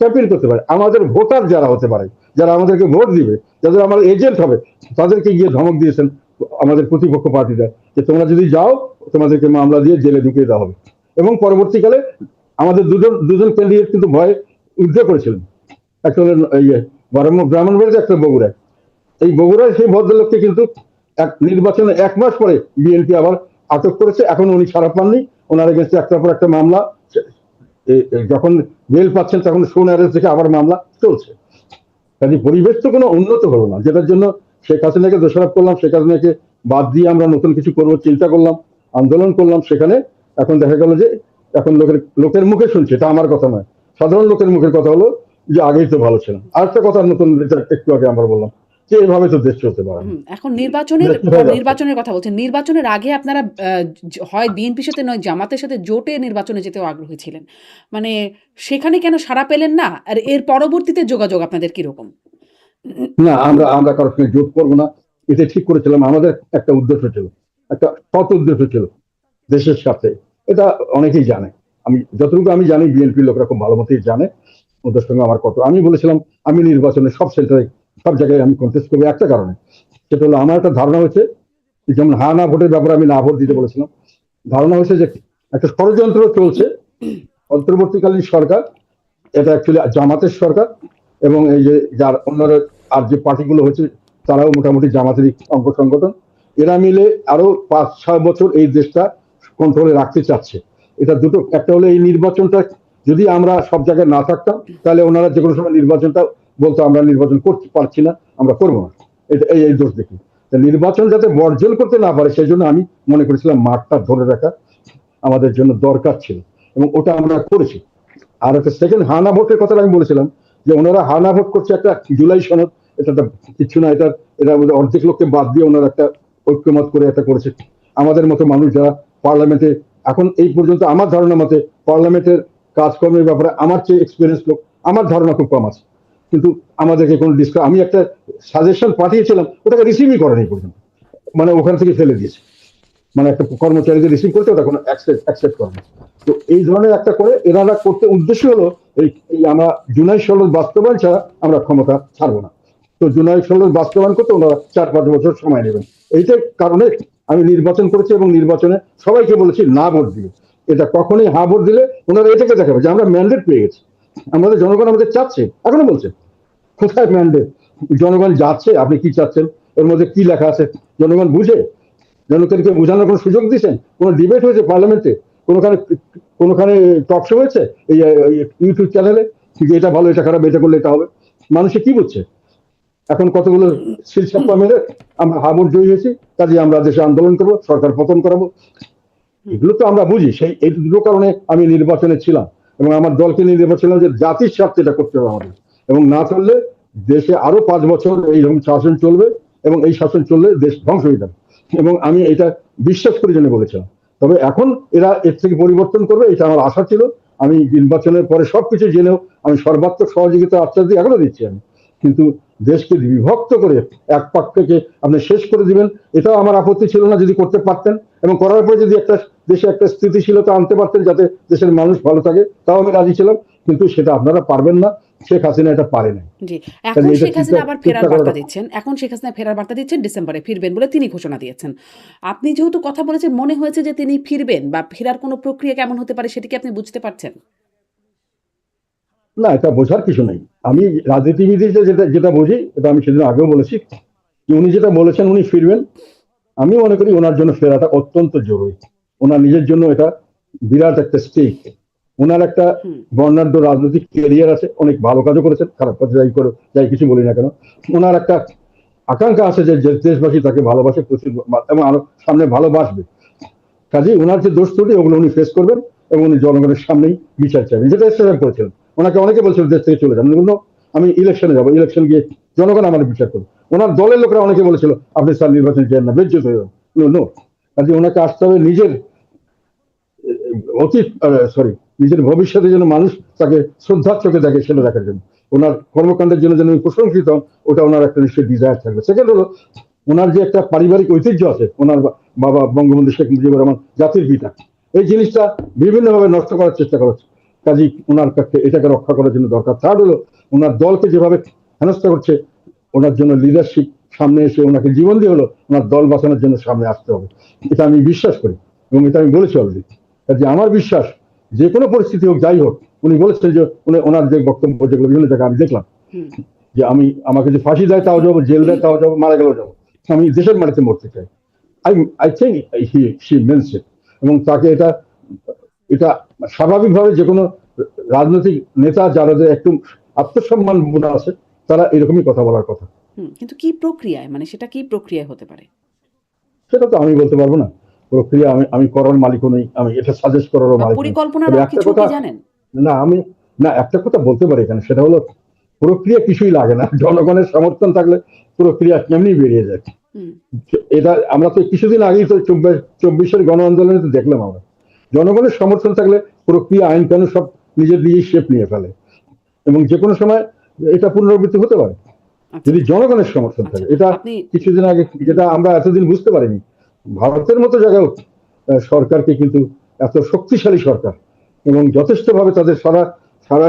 ক্যাম্পেইন করতে পারে, আমাদের ভোটার যারা হতে পারে, যারা আমাদেরকে ভোট দিবে, যাদের আমার এজেন্ট হবে, তাদেরকে গিয়ে ধমক দিয়েছেন আমাদের প্রতিপক্ষ পার্টিরা, যে তোমরা যদি যাও তোমাদেরকে মামলা দিয়ে জেলে ঢুকিয়ে দেওয়া হবে। এবং পরবর্তীকালে আমাদের দুজন ক্যান্ডিডেট কিন্তু ভয়ে উদ্ধার করেছিলেন, একটা হলেন ব্রাহ্মণবাড়িতে, একটা বগুড়ায়। এই বগুড়ায় সেই ভদ্রলোককে কিন্তু নির্বাচনে 1 মাস পরে বিএনপি আবার আটক করেছে, এখন উনি ছাড়া পাননি। ওনার এগেন্সে একটার পর একটা মামলা, যখন বেল পাচ্ছেন তখন সোন অ্যারেস্ট থেকে আবার মামলা চলছে। কাজে পরিবেশ তো কোনো উন্নত হলো না, যেটার জন্য শেখ হাসিনাকে দোষারোপ করলাম, শেখ হাসিনাকে বাদ দিয়ে আমরা নতুন কিছু করবো চিন্তা করলাম, আন্দোলন করলাম। সেখানে এখন দেখা গেল যে এখন লোকের মুখে শুনছে, এটা আমার কথা নয়, সাধারণ লোকের মুখের কথা হলো যে আগেই তো ভালো ছিলাম। আরেকটা কথা নতুন, একটু আগে আমরা বললাম যে এভাবে তো দেশ চলতে পারে না। এখন নির্বাচনের দেশ কোথায় যাচ্ছে? নির্বাচনের কথা বলছেন, নির্বাচনের আগে আপনারা হয় বিএনপির সাথে নয় জামাতের সাথে জোটে নির্বাচনে যেতেও আগ্রহী ছিলেন, মানে সেখানে কেন সাড়া পেলেন না? আর এর পরবর্তীতে যোগাযোগ আপনাদের কিরকম? না, আমরা আমরা কারোর সঙ্গে জোট করবো না, এটা ঠিক করেছিলাম। আমাদের একটা উদ্দেশ্য ছিল, একটা সৎ উদ্দেশ্য ছিল দেশের সাথে, এটা অনেকেই জানে। আমি যতটুকু আমি জানি, বিএনপির লোকরা খুব ভালো মতোই জানে ওদের সঙ্গে আমার কত। আমি বলেছিলাম আমি নির্বাচনে সব সেন্টারে সব জায়গায় আমি কন্টেস্ট করবো একটা কারণে, সেটা হলো আমার একটা ধারণা হচ্ছে, যেমন হ্যাঁ না ভোটের ব্যাপারে আমি না ভোট দিতে বলেছিলাম। ধারণা হচ্ছে যে একটা ষড়যন্ত্র চলছে, অন্তর্বর্তীকালীন সরকার, এটা অ্যাকচুয়ালি জামাতের সরকার, এবং এই যে যার অন্যরা আর যে পার্টিগুলো হচ্ছে তারাও মোটামুটি জামাতেরই অঙ্গ সংগঠন, এরা মিলে আরো 5-6 বছর এই দেশটা কন্ট্রোলে রাখতে চাচ্ছে। এটা দুটো, একটা হলো এই নির্বাচনটা যদি আমরা সব জায়গায় না থাকতাম, তাহলে ওনারা যে কোনো সময় নির্বাচনটা বলতো আমরা নির্বাচন করতে পারছি না, আমরা করবো না। এটা এই দোষ দেখি নির্বাচন যাতে বর্জন করতে না পারে, সেই জন্য আমি মনে করেছিলাম মাঠটা ধরে রাখা আমাদের জন্য দরকার ছিল, এবং ওটা আমরা করেছি। আর একটা সেকেন্ড হানা ভোটের কথা আমি বলেছিলাম, যে ওনারা হানা ভোট করছে একটা জুলাই সনদ, এটা কিছু না, এটা অর্ধেক লোককে বাদ দিয়ে ওনারা একটা ঐক্যমত করে একটা করেছে। আমাদের মতো মানুষ যারা পার্লামেন্টে এখন এই পর্যন্ত, আমার ধারণা মতে পার্লামেন্টের কাজকর্মের ব্যাপারে আমার চেয়ে এক্সপিরিয়েন্স লোক আমার ধারণা খুব কম আছে, কিন্তু আমাদেরকে কোনো আমি একটা সাজেশন পাঠিয়েছিলাম, ওটাকে রিসিভই করেনি পর্যন্ত, মানে ওখান থেকে ফেলে দিয়েছে। মানে একটা কর্মচারীদের রিসিভ করতে ওটা কোনো অ্যাকসেপ্ট করে না। তো এই ধরনের একটা করে এনারা করতে উদ্দেশ্য হলো এই আমরা জুলাই সনদ বাস্তবায়ন ছাড়া আমরা ক্ষমতা ছাড়বো না। তো জুলাই সনদ বাস্তবায়ন করতে ওনারা 4-5 বছর সময় নেবেন। এইটার কারণে আমি নির্বাচন করেছি, এবং নির্বাচনে সবাইকে বলেছি না ভোট দিবে। এটা কখনোই হা ভোট দিলে ওনারা এটাকে দেখাবে যে আমরা ম্যান্ডেট পেয়ে গেছি, আমাদের জনগণ আমাদের চাচ্ছে, এখনো বলছে কোথায় ম্যান্ডেট, জনগণ যাচ্ছে, আপনি কি চাচ্ছেন, এর মধ্যে কি লেখা আছে জনগণ বুঝে, জনগণকে বোঝানোর কোনো সুযোগ দিয়েছেন? কোনো ডিবেট হয়েছে পার্লামেন্টে? কোনোখানে টক শো হয়েছে এই ইউটিউব চ্যানেলে যে এটা ভালো, এটা খারাপ, এটা করলে এটা হবে? মানুষে কি বুঝছে? এখন কতগুলো শিলছাপ্পা মেরে আমরা হাবুর জয়ী হয়েছি, কাজে আমরা দেশে আন্দোলন করবো, সরকার পতন করাবো। হুম, এগুলো তো আমরা বুঝি, সেই এই দুটো কারণে আমি নির্বাচনে ছিলাম এবং আমার দলকে নিয়ে নির্বাচনে যে জাতির স্বার্থে এটা করতে হবে আমাদের, এবং না চললে দেশে আরো 5 বছর এইরকম শাসন চলবে এবং এই শাসন চললে দেশ ধ্বংস হয়ে যাবে, এবং আমি এটা বিশ্বাস করে জন্য বলেছিলাম। তবে এখন এরা এর থেকে পরিবর্তন করবে এটা আমার আশা ছিল। আমি নির্বাচনের পরে সবকিছু জেনেও আমি সর্বাত্মক সহযোগিতা আশ্বাস দিয়ে এখনো দিচ্ছি আমি, কিন্তু দেশকে বিভক্ত করে এক পক্ষকে আপনি শেষ করে দিবেন, এটাও আমার আপত্তি ছিল না যদি করতে পারতেন, এবং করার পরে যদি একটা দেশে একটা স্থিতিশীলতা আনতে পারতেন যাতে দেশের মানুষ ভালো থাকে, তাও আমি রাজি ছিলাম। কিন্তু সেটা আপনারা পারবেন না, শেখ হাসিনা এটা পারে না। জি। কাজে এখন এটা শেখ হাসিনা আবার ফেরার চিন্তা করার বার্তা দিচ্ছেন। এখন শেখ হাসিনা ফেরার বার্তা দিচ্ছেন, ডিসেম্বরে ফিরবেন বলে তিনি ঘোষণা দিয়েছেন। আপনি যেহেতু কথা বলেছেন, মনে হয়েছে যে তিনি ফিরবেন বা ফেরার কোনো প্রক্রিয়া কেমন হতে পারে সেটি কি আপনি বুঝতে পারছেন? না, এটা বোঝার কিছু নেই। আমি রাজনীতিবিদ যেটা যেটা বুঝি, এটা আমি সেদিন আগেও বলেছি, যে উনি যেটা বলেছেন উনি ফিরবেন, আমি মনে করি ওনার জন্য ফেরাটা অত্যন্ত জরুরি। ওনার নিজের জন্য এটা বিরাট একটা স্টেক। ওনার একটা হুম, বর্ণাঢ্য রাজনৈতিক ক্যারিয়ার আছে, অনেক ভালো কাজও করেছেন, খারাপ কাজ যাই করে যাই কিছু বলি না কেন। ওনার একটা আকাঙ্ক্ষা আছে যে দেশবাসী তাকে ভালোবাসে প্রচুর, এবং আরো সামনে ভালোবাসবে। কাজেই ওনার যে দোষ ত্রুটি ওগুলো উনি ফেস করবেন এবং উনি জনগণের সামনেই বিচার চাইবেন, যেটা স্টেশন করেছিলেন। ওনাকে অনেকে বলছিল দেশ থেকে চলে যান, উনি বললো আমি ইলেকশনে যাবো, ইলেকশন গিয়ে জনগণ আমার বিচার করবে। ওনার দলের লোকরা অনেকে বলেছিল আপনি স্যার নির্বাচন চেন না, বেজ্জত হয়ে যাবেন। নো, কাজে ওনাকে আসতে হবে নিজের অতীত, সরি, নিজের ভবিষ্যতে যেন মানুষ তাকে শ্রদ্ধার চোখে দেখে সেটা দেখার জন্য, ওনার কর্মকাণ্ডের জন্য যেন প্রশংসিত হন, ওটা ওনার একটা নিশ্চয়ই ডিজায়ার থাকবে। সেকেন্ড হলো ওনার যে একটা পারিবারিক ঐতিহ্য আছে, ওনার বাবা বঙ্গবন্ধু শেখ মুজিবুর রহমান জাতির পিতা, এই জিনিসটা বিভিন্নভাবে নষ্ট করার চেষ্টা করেছে। কাজী ওনার কাছে এটাকে রক্ষা করার জন্য দরকার। থার্ড হলো ওনার দলকে যেভাবে হেনস্থা করছে, ওনার জন্য লিডারশিপ সামনে এসে ওনাকে জীবন দিয়ে হলো ওনার দল বাঁচানোর জন্য সামনে আসতে হবে। এটা আমি বিশ্বাস করি এবং এটা আমি বলেছি অলরেডি। কাজে আমার বিশ্বাস যে কোনো পরিস্থিতি হোক যাই হোক, উনি বলেছেন যে ওনার যে বক্তব্য যেগুলো বিভিন্ন জায়গায় আমি দেখলাম, হুম, যে আমি আমাকে যে ফাঁসি দেয় তাও যাবো, জেল দেয় তাও যাবো, মারা গেলেও যাবো, আমি দেশের মাটিতে মরতে চাই। আই থিঙ্ক শি মিনস ইট। এবং তাকে এটা এটা স্বাভাবিকভাবে যে কোনো রাজনৈতিক নেতা যাদের একটু আত্মসম্মান বোধ আছে, তারা এরকমই কথা বলার কথা। হুম। কিন্তু কি প্রক্রিয়ায়? মানে সেটা কি প্রক্রিয়ায় হতে পারে? সেটা তো আমি বলতে পারবো না। প্রক্রিয়া আমি আমি করার মালিকও নেই, আমি এটা সাজেস্ট করারও বা মালিক নেই। পরিকল্পনার তবে একটা কিছুও কথা, কি জানেন? না আমি, না একটা কথা বলতে পারি এখানে, সেটা হলো প্রক্রিয়া কিছুই লাগে না, জনগণের সমর্থন থাকলে প্রক্রিয়া এমনি বেরিয়ে যায়। হুম, এটা আমরা তো কিছুদিন আগেই তো 24-এর গণ আন্দোলনে তো দেখলাম আমরা, জনগণের সমর্থন থাকলে প্রক্রিয়া আইন কানুন সব নিজের দিয়েই শেপ নিয়ে ফেলে, এবং যে কোনো সময় এটা পুনরাবৃত্তি হতে পারে আচ্ছা, যদি জনগণের সমর্থন আচ্ছা। থাকে। এটা আপনি কিছুদিন আগে, যেটা আমরা এতদিন বুঝতে পারিনি, ভারতের মতো জায়গায় সরকারকে কিন্তু এত শক্তিশালী সরকার এবং যথেষ্ট ভাবে তাদের সারা সারা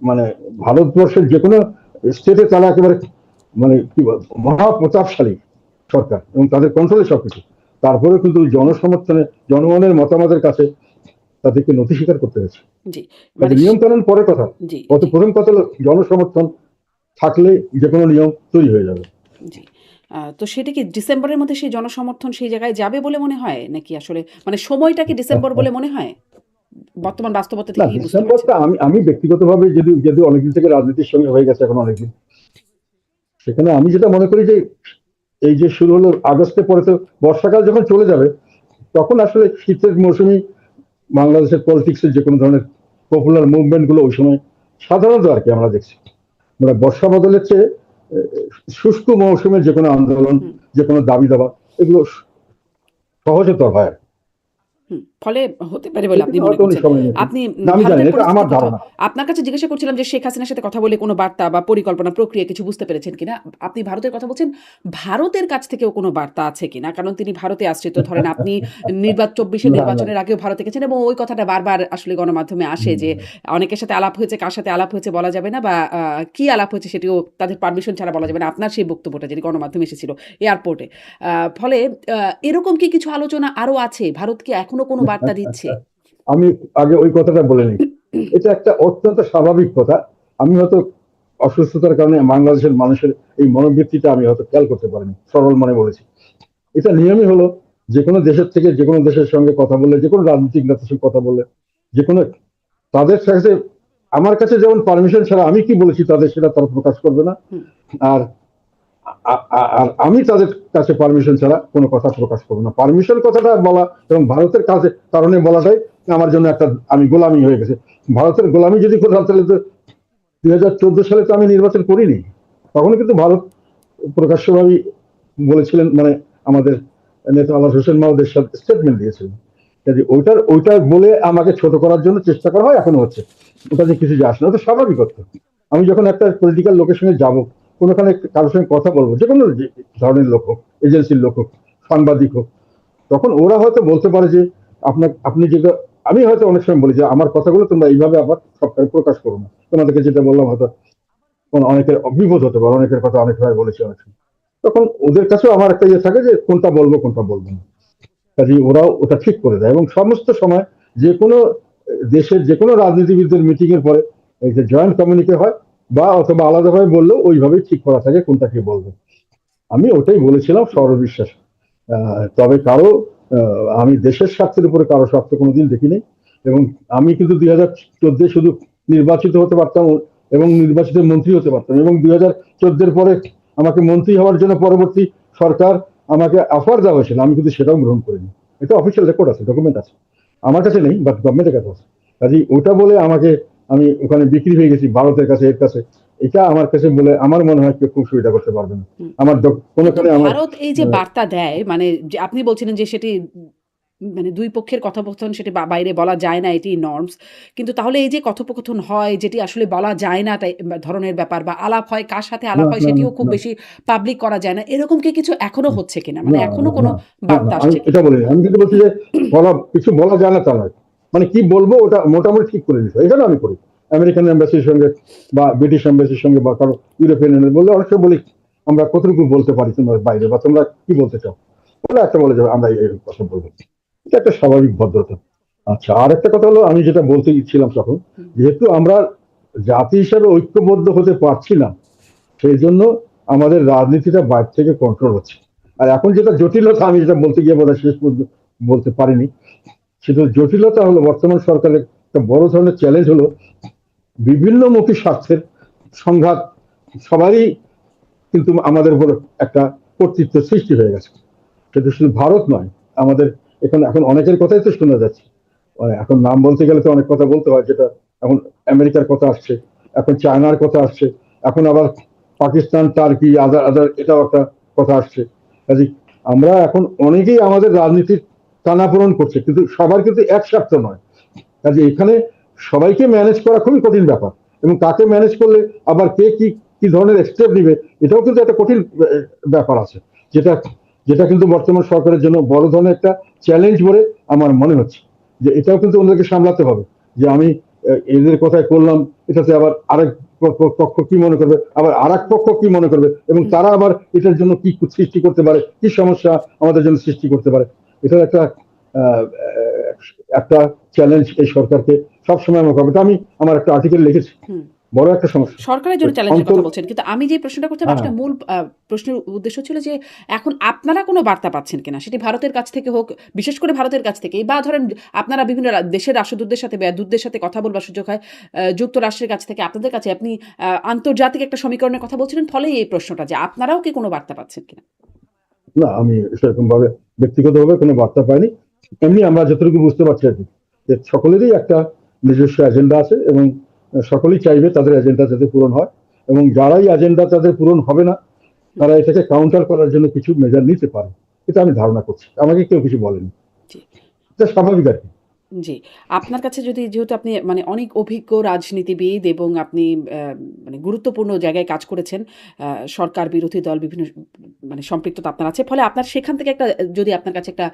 মানে ভারতবর্ষের যে কোনো স্টেটে তারা একেবারে মানে কি বলবো মহাপ্রতাপশালী সরকার এবং তাদের কন্ট্রোলে সবকিছু, তারপরেও কিন্তু জনসমর্থনে জনগণের মতামতের কাছে তাদেরকে নথি স্বীকার করতে হয়েছে। জি, কাজে মানে নিয়ম কানুন পরে কথা, জি, জি, প্রথম কথা হলো জনসমর্থন থাকলে যে কোনো নিয়ম তৈরি হয়ে যাবে। জি। তো সেটা কি ডিসেম্বরের মধ্যে সেই জনসমর্থন সেই জায়গায় যাবে বলে মনে হয়? নাকি আসলে মানে সময়টা কি ডিসেম্বর বলে মনে হয়? বর্তমান বাস্তবতা না, থেকে কি বুঝতে পারছেন? ডিসেম্বরটা আমি আমি ব্যক্তিগতভাবে যদি যদি অনেকদিন থেকে রাজনীতির সঙ্গে হয়ে গেছে এখন অনেকদিন, সেখানে আমি যেটা মনে করি যে এই যে শুরু হলো আগস্টের পরে, তো বর্ষাকাল যখন চলে যাবে তখন আসলে শীতের মৌসুমে বাংলাদেশের পলিটিক্সের যে কোনো ধরনের পপুলার মুভমেন্ট গুলো ওই সময় সাধারণত আর কি আমরা দেখছি, মানে বর্ষা বদলের চেয়ে শুষ্ক মৌসুমের যে কোনো আন্দোলন, হুম, যে কোনো দাবি দাবা, এগুলো সহজতর হয় আর কি। ফলে হতে পারে বলে এই আপনি জন্য মনে হয়তো উনি করছেন। সময় নিয়েছেন। আপনি না আমি জানি ভারতের না, এটা আমার পরিস্থিতির কথা ধারণা। আপনার কাছে জিজ্ঞাসা করছিলাম যে শেখ হাসিনার সাথে কথা বলে কোনো বার্তা বা পরিকল্পনা প্রক্রিয়া কিছু বুঝতে পেরেছেন কিনা? আপনি ভারতের কথা বলছেন। ভারতের কাছ থেকেও কোনো বার্তা আছে কিনা? কারণ তিনি ভারতে আশ্রিত। ধরেন আপনি 24 এর না না, নির্বাচনের আগেও ভারতে গেছেন এবং ওই কথাটা বারবার আসলে গণমাধ্যমে আসে যে অনেকের সাথে আলাপ হয়েছে, কার সাথে আলাপ হয়েছে বলা যাবে না বা কি আলাপ হয়েছে সেটিও তাদের পারমিশন ছাড়া বলা যাবে না। আপনার সেই বক্তব্যটা যেটি গণমাধ্যমে এসেছিল এয়ারপোর্টে। ফলে এরকম কি কিছু আলোচনা আরো আছে? ভারত কি এখনো কোনো বার্তা দিচ্ছে? আমি আগে ওই কথাটা বলে নিই। এটা একটা অত্যন্ত স্বাভাবিক কথা। আমি হয়তো অসুস্থতার কারণে বাংলাদেশের মানুষের এই মনোবৃত্তিটা আমি হয়তো খেয়াল করতে পারিনি, সরল মনে বলেছি। এটা নিয়মই হলো যে কোনো দেশের থেকে যে কোনো দেশের সঙ্গে কথা বললে, যে কোনো রাজনৈতিক নেতার সঙ্গে কথা বললে, যে কোনো তাদের কাছে আমার কাছে যেমন পারমিশন ছাড়া আমি কি বলেছি তাদের সেটা তারা প্রকাশ করবে না। হুম। আর আর আমি তাদের কাছে পারমিশন ছাড়া কোনো কথা প্রকাশ করবো না। পারমিশন কথাটা বলা এবং ভারতের কাছে কারণে বলাটাই আমার জন্য একটা, আমি গোলামি হয়ে গেছে। ভারতের গোলামি যদি করতাম তাহলে তো 2014 সালে তো আমি নির্বাচন করিনি। তখন কিন্তু ভারত প্রকাশ্যভাবেই বলেছিলেন, মানে আমাদের নেতা আলাস হোসেন মাহমুদের সাথে স্টেটমেন্ট দিয়েছিলেন। কাজে ওইটা বলে আমাকে ছোট করার জন্য চেষ্টা করা হয়, এখনো হচ্ছে। ওটা যে কিছু যে আসে না, ওটা স্বাভাবিক হতো। আমি যখন একটা পলিটিক্যাল লোকের সঙ্গে যাবো, কোনোখানে কারোর সঙ্গে কথা বলবো, যে কোনো ধরনের লোক হোক, এজেন্সির লোক হোক, সাংবাদিক হোক, তখন ওরা হয়তো বলতে পারে যে আপনি যেটা, আমি হয়তো অনেক সময় বলি যে আমার কথাগুলো তোমরা এইভাবে আবার সবটাই প্রকাশ করো না। তোমাদেরকে যেটা বললাম হয়তো অনেকের বিপদ হতে পারে, অনেকের কথা অনেক ভাবে বলেছি অনেক সময়। তখন ওদের কাছেও আমার একটা ইয়ে থাকে যে কোনটা বলবো কোনটা বলবো না। কাজে ওরাও ওটা ঠিক করে দেয়, এবং সমস্ত সময় যে কোনো দেশের যে কোনো রাজনীতিবিদদের মিটিং এর পরে এই যে জয়েন্ট কমিউনিকে হয় বা অথবা আলাদাভাবে বললেও ওইভাবেই ঠিক করা থাকে কোনটা কি বলবে। আমি ওটাই বলেছিলাম, সর্ববিশ্বাস। তবে কারো আমি দেশের স্বার্থের উপরে কারো স্বার্থ কোনোদিন দেখিনি। এবং আমি কিন্তু 2014 শুধু নির্বাচিত হতে পারতাম এবং নির্বাচিত মন্ত্রী হতে পারতাম, এবং 2014 পরে আমাকে মন্ত্রী হওয়ার জন্য পরবর্তী সরকার আমাকে অফার দেওয়া হয়েছিল, আমি কিন্তু সেটাও গ্রহণ করিনি। এটা অফিসিয়াল রেকর্ড আছে, ডকুমেন্ট আছে, আমার কাছে নেই, বাট গভর্নমেন্টের কাছে আছে। কাজেই ওটা বলে আমাকে আমি ওখানে বিক্রি হয়ে গেছি ভারতের কাছে, এর কাছে, এটা আমার কাছে বলে আমার মনে হয় কেউ খুব সুবিধা করতে পারবে না। হুম। আমার কিন্তু কোনোখানে আমার ভারত এই যে বার্তা দেয়, মানে যে আপনি বলছিলেন যে সেটি মানে ২ পক্ষের কথোপকথন, সেটি বাইরে বলা যায় না, এটি নরমস। কিন্তু তাহলে এই যে কথোপকথন হয় যেটি আসলে বলা যায় না ধরনের ব্যাপার, বা আলাপ হয়, কার সাথে না আলাপ হয় না সেটিও খুব না বেশি পাবলিক করা যায় না। এরকম কি কিছু এখনো হচ্ছে কিনা? মানে না এখনো না কোনো না না না, বার্তা আমি আসছে এটা কিনা? বলিনি। আমি কিন্তু বলছি যে কিছু বলা যায় না তা নয়, মানে কি বলবো ওটা মোটামুটি ঠিক করে দিতে, এখানে আমি করি আমেরিকান এম্বাসির সঙ্গে বা ব্রিটিশ এম্বাসির সঙ্গে বা কারো ইউরোপিয়ান ইউনিয়ন বললে অনেক সময় বলি আমরা কতটুকু বলতে পারি তোমার বাইরে, বা তোমরা কি বলতে চাও, বলে একটা বলে যাবে আমরা এই কথা বলবো। এটা একটা স্বাভাবিক ভদ্রতা। আচ্ছা, আর একটা কথা হলো, আমি যেটা বলতে ইচ্ছিলাম তখন, হুম, যেহেতু আমরা জাতি হিসাবে ঐক্যবদ্ধ হতে পারছি না, সেই জন্য আমাদের রাজনীতিটা বাইরে থেকে কন্ট্রোল হচ্ছে। আর এখন যেটা জটিলতা, আমি যেটা বলতে গিয়ে বোধহয় শেষ পর্যন্ত বলতে পারিনি, সেটা জটিলতা হলো বর্তমান সরকারের একটা বড় ধরনের চ্যালেঞ্জ হলো বিভিন্নমুখী স্বার্থের সংঘাত। সবারই কিন্তু আমাদের উপর একটা কর্তৃত্ব সৃষ্টি হয়ে গেছে। সেটা শুধু ভারত নয়, আমাদের এখানে এখন অনেকের কথাই তো শোনা যাচ্ছে। এখন নাম বলতে গেলে তো অনেক কথা বলতে হয়, যেটা এখন আমেরিকার কথা আসছে, এখন চায়নার কথা আসছে, এখন আবার পাকিস্তান, টার্কি, আদার আদার, এটাও একটা কথা আসছে। কাজে আমরা এখন অনেকেই আমাদের রাজনীতির টানাপোড়েন করছে, কিন্তু সবার কিন্তু এক স্বার্থ নয়। কাজে এখানে সবাইকে ম্যানেজ করা খুবই কঠিন ব্যাপার, এবং কাকে ম্যানেজ করলে আবার কে কি কি ধরনের স্টেপ নিবে, এটাও কিন্তু একটা কঠিন ব্যাপার আছে, যেটা যেটা কিন্তু বর্তমান সরকারের জন্য বড় ধরনের একটা চ্যালেঞ্জ বলে আমার মনে হচ্ছে। যে এটাও কিন্তু ওনাদেরকে সামলাতে হবে, যে আমি এদের কথায় করলাম, এটাতে আবার আরেক পক্ষ কি মনে করবে, আবার আর এক পক্ষ কি মনে করবে, এবং হুম। তারা আবার এটার জন্য কি সৃষ্টি করতে পারে, কি সমস্যা আমাদের জন্য সৃষ্টি করতে পারে। এটার একটা আহ, একটা চ্যালেঞ্জ এই সরকারকে সবসময় মোকাবিলা। আমি আমার একটা আর্টিকেল লিখেছি, হুম। বড় একটা সমস্যা সরকারের জন্য চ্যালেঞ্জের অন্তর। কথা বলছেন। কিন্তু আমি যে প্রশ্নটা করতে হ্যাঁ, আসলে মূল প্রশ্নের উদ্দেশ্য ছিল যে এখন আপনারা কোনো বার্তা পাচ্ছেন কিনা? সেটি ভারতের কাছ থেকে হোক, বিশেষ করে ভারতের কাছ থেকেই, বা ধরেন আপনারা বিভিন্ন দেশের রাষ্ট্রদূতদের সাথে বা দূতদের সাথে কথা বলবার সুযোগ হয়। যুক্তরাষ্ট্রের কাছ থেকে আপনাদের কাছে, আপনি আন্তর্জাতিক একটা সমীকরণের কথা বলছিলেন, ফলেই এই প্রশ্নটা যে আপনারাও কি কোনো বার্তা পাচ্ছেন কিনা? না আমি সেরকম ভাবে ব্যক্তিগতভাবে কোনো বার্তা পাইনি। এমনি আমরা যতটুকু বুঝতে পারছি আর কি, যে সকলেরই একটা নিজস্ব এজেন্ডা আছে, এবং সকলেই চাইবে তাদের এজেন্ডা যাতে পূরণ হয়, এবং যারাই এজেন্ডা তাদের পূরণ হবে না, হুম, তারা এটাকে কাউন্টার করার জন্য কিছু মেজার নিতে পারে। এটা আমি ধারণা করছি, আমাকে কেউ কিছু বলেনি। জি। এটা স্বাভাবিক আর কি। জি। আপনার কাছে যদি, যেহেতু আপনি মানে অনেক অভিজ্ঞ রাজনীতিবিদ এবং আপনি মানে গুরুত্বপূর্ণ জায়গায় কাজ করেছেন, সরকার বিরোধী দল বিভিন্ন মানে সম্পৃক্ততা আপনার আছে। ফলে আপনার সেখান থেকে একটা, যদি আপনার কাছে একটা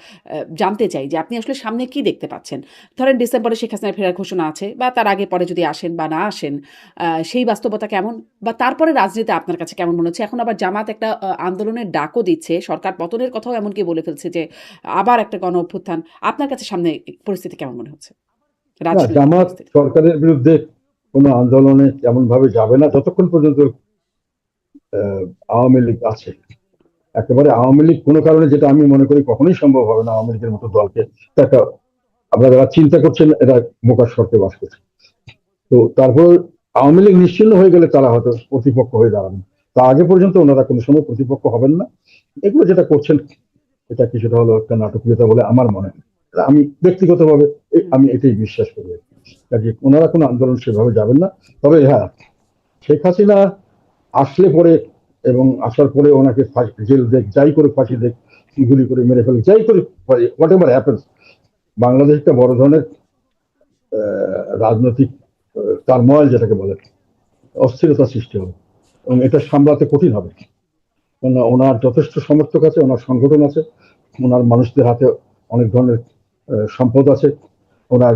জানতে চাই যে আপনি আসলে সামনে কি দেখতে পাচ্ছেন? ধরেন ডিসেম্বরে শেখ হাসিনার ফেরার ঘোষণা আছে, বা তার আগে পরে যদি আসেন বা না আসেন, সেই বাস্তবতা কেমন? বা তারপরে রাজনীতি আপনার কাছে কেমন মনে হচ্ছে? এখন আবার জামাত একটা আন্দোলনের ডাকও দিচ্ছে। সরকার পতনের কথাও এমনকি বলে ফেলছে যে আবার একটা গণ অভ্যুত্থান। আপনার কাছে সামনে পরিস্থিতি কেমন মনে হচ্ছে? না, রাজনৈতিক জামাত পরিস্থিতি। সরকারের বিরুদ্ধে কোনো আন্দোলনে এমন ভাবে যাবে না যতক্ষণ পর্যন্ত আওয়ামী লীগ আছে। একেবারে আওয়ামী লীগ কোনো কারণে, যেটা আমি মনে করি কখনোই সম্ভব হবে না, আওয়ামী লীগের মতো দলকে একটা, আপনারা যারা চিন্তা করছেন এরা বোকার স্বর্গে বাস করছে। তো তারপর আওয়ামী লীগ নিশ্চিহ্ন হয়ে গেলে তারা হয়তো প্রতিপক্ষ হয়ে দাঁড়াবেন। তা আগে পর্যন্ত ওনারা কোনো সময় প্রতিপক্ষ হবেন না। এগুলো যেটা করছেন এটা কিছুটা হলো একটা নাটকীয়তা বলে আমার মনে হয়। আমি ব্যক্তিগতভাবে আমি এটাই বিশ্বাস করি। কাজে ওনারা কোনো আন্দোলন সেভাবে যাবেন না। তবে হ্যাঁ, শেখ হাসিনা আসলে পরে এবং আসার পরে ওনাকে জেল দেখ, যাই করে ফাঁসি দেখ, গুলি করে মেরে ফেলে, যাই করে হোয়াট এভার হ্যাপেন্স, বাংলাদেশ একটা বড় ধরনের রাজনৈতিক টার্মোয়েল যেটাকে বলে অস্থিরতা সৃষ্টি হবে এবং এটা সামলাতে কঠিন হবে। কেননা ওনার যথেষ্ট সমর্থক আছে, ওনার সংগঠন আছে, ওনার মানুষদের হাতে অনেক ধরনের সম্পদ আছে, ওনার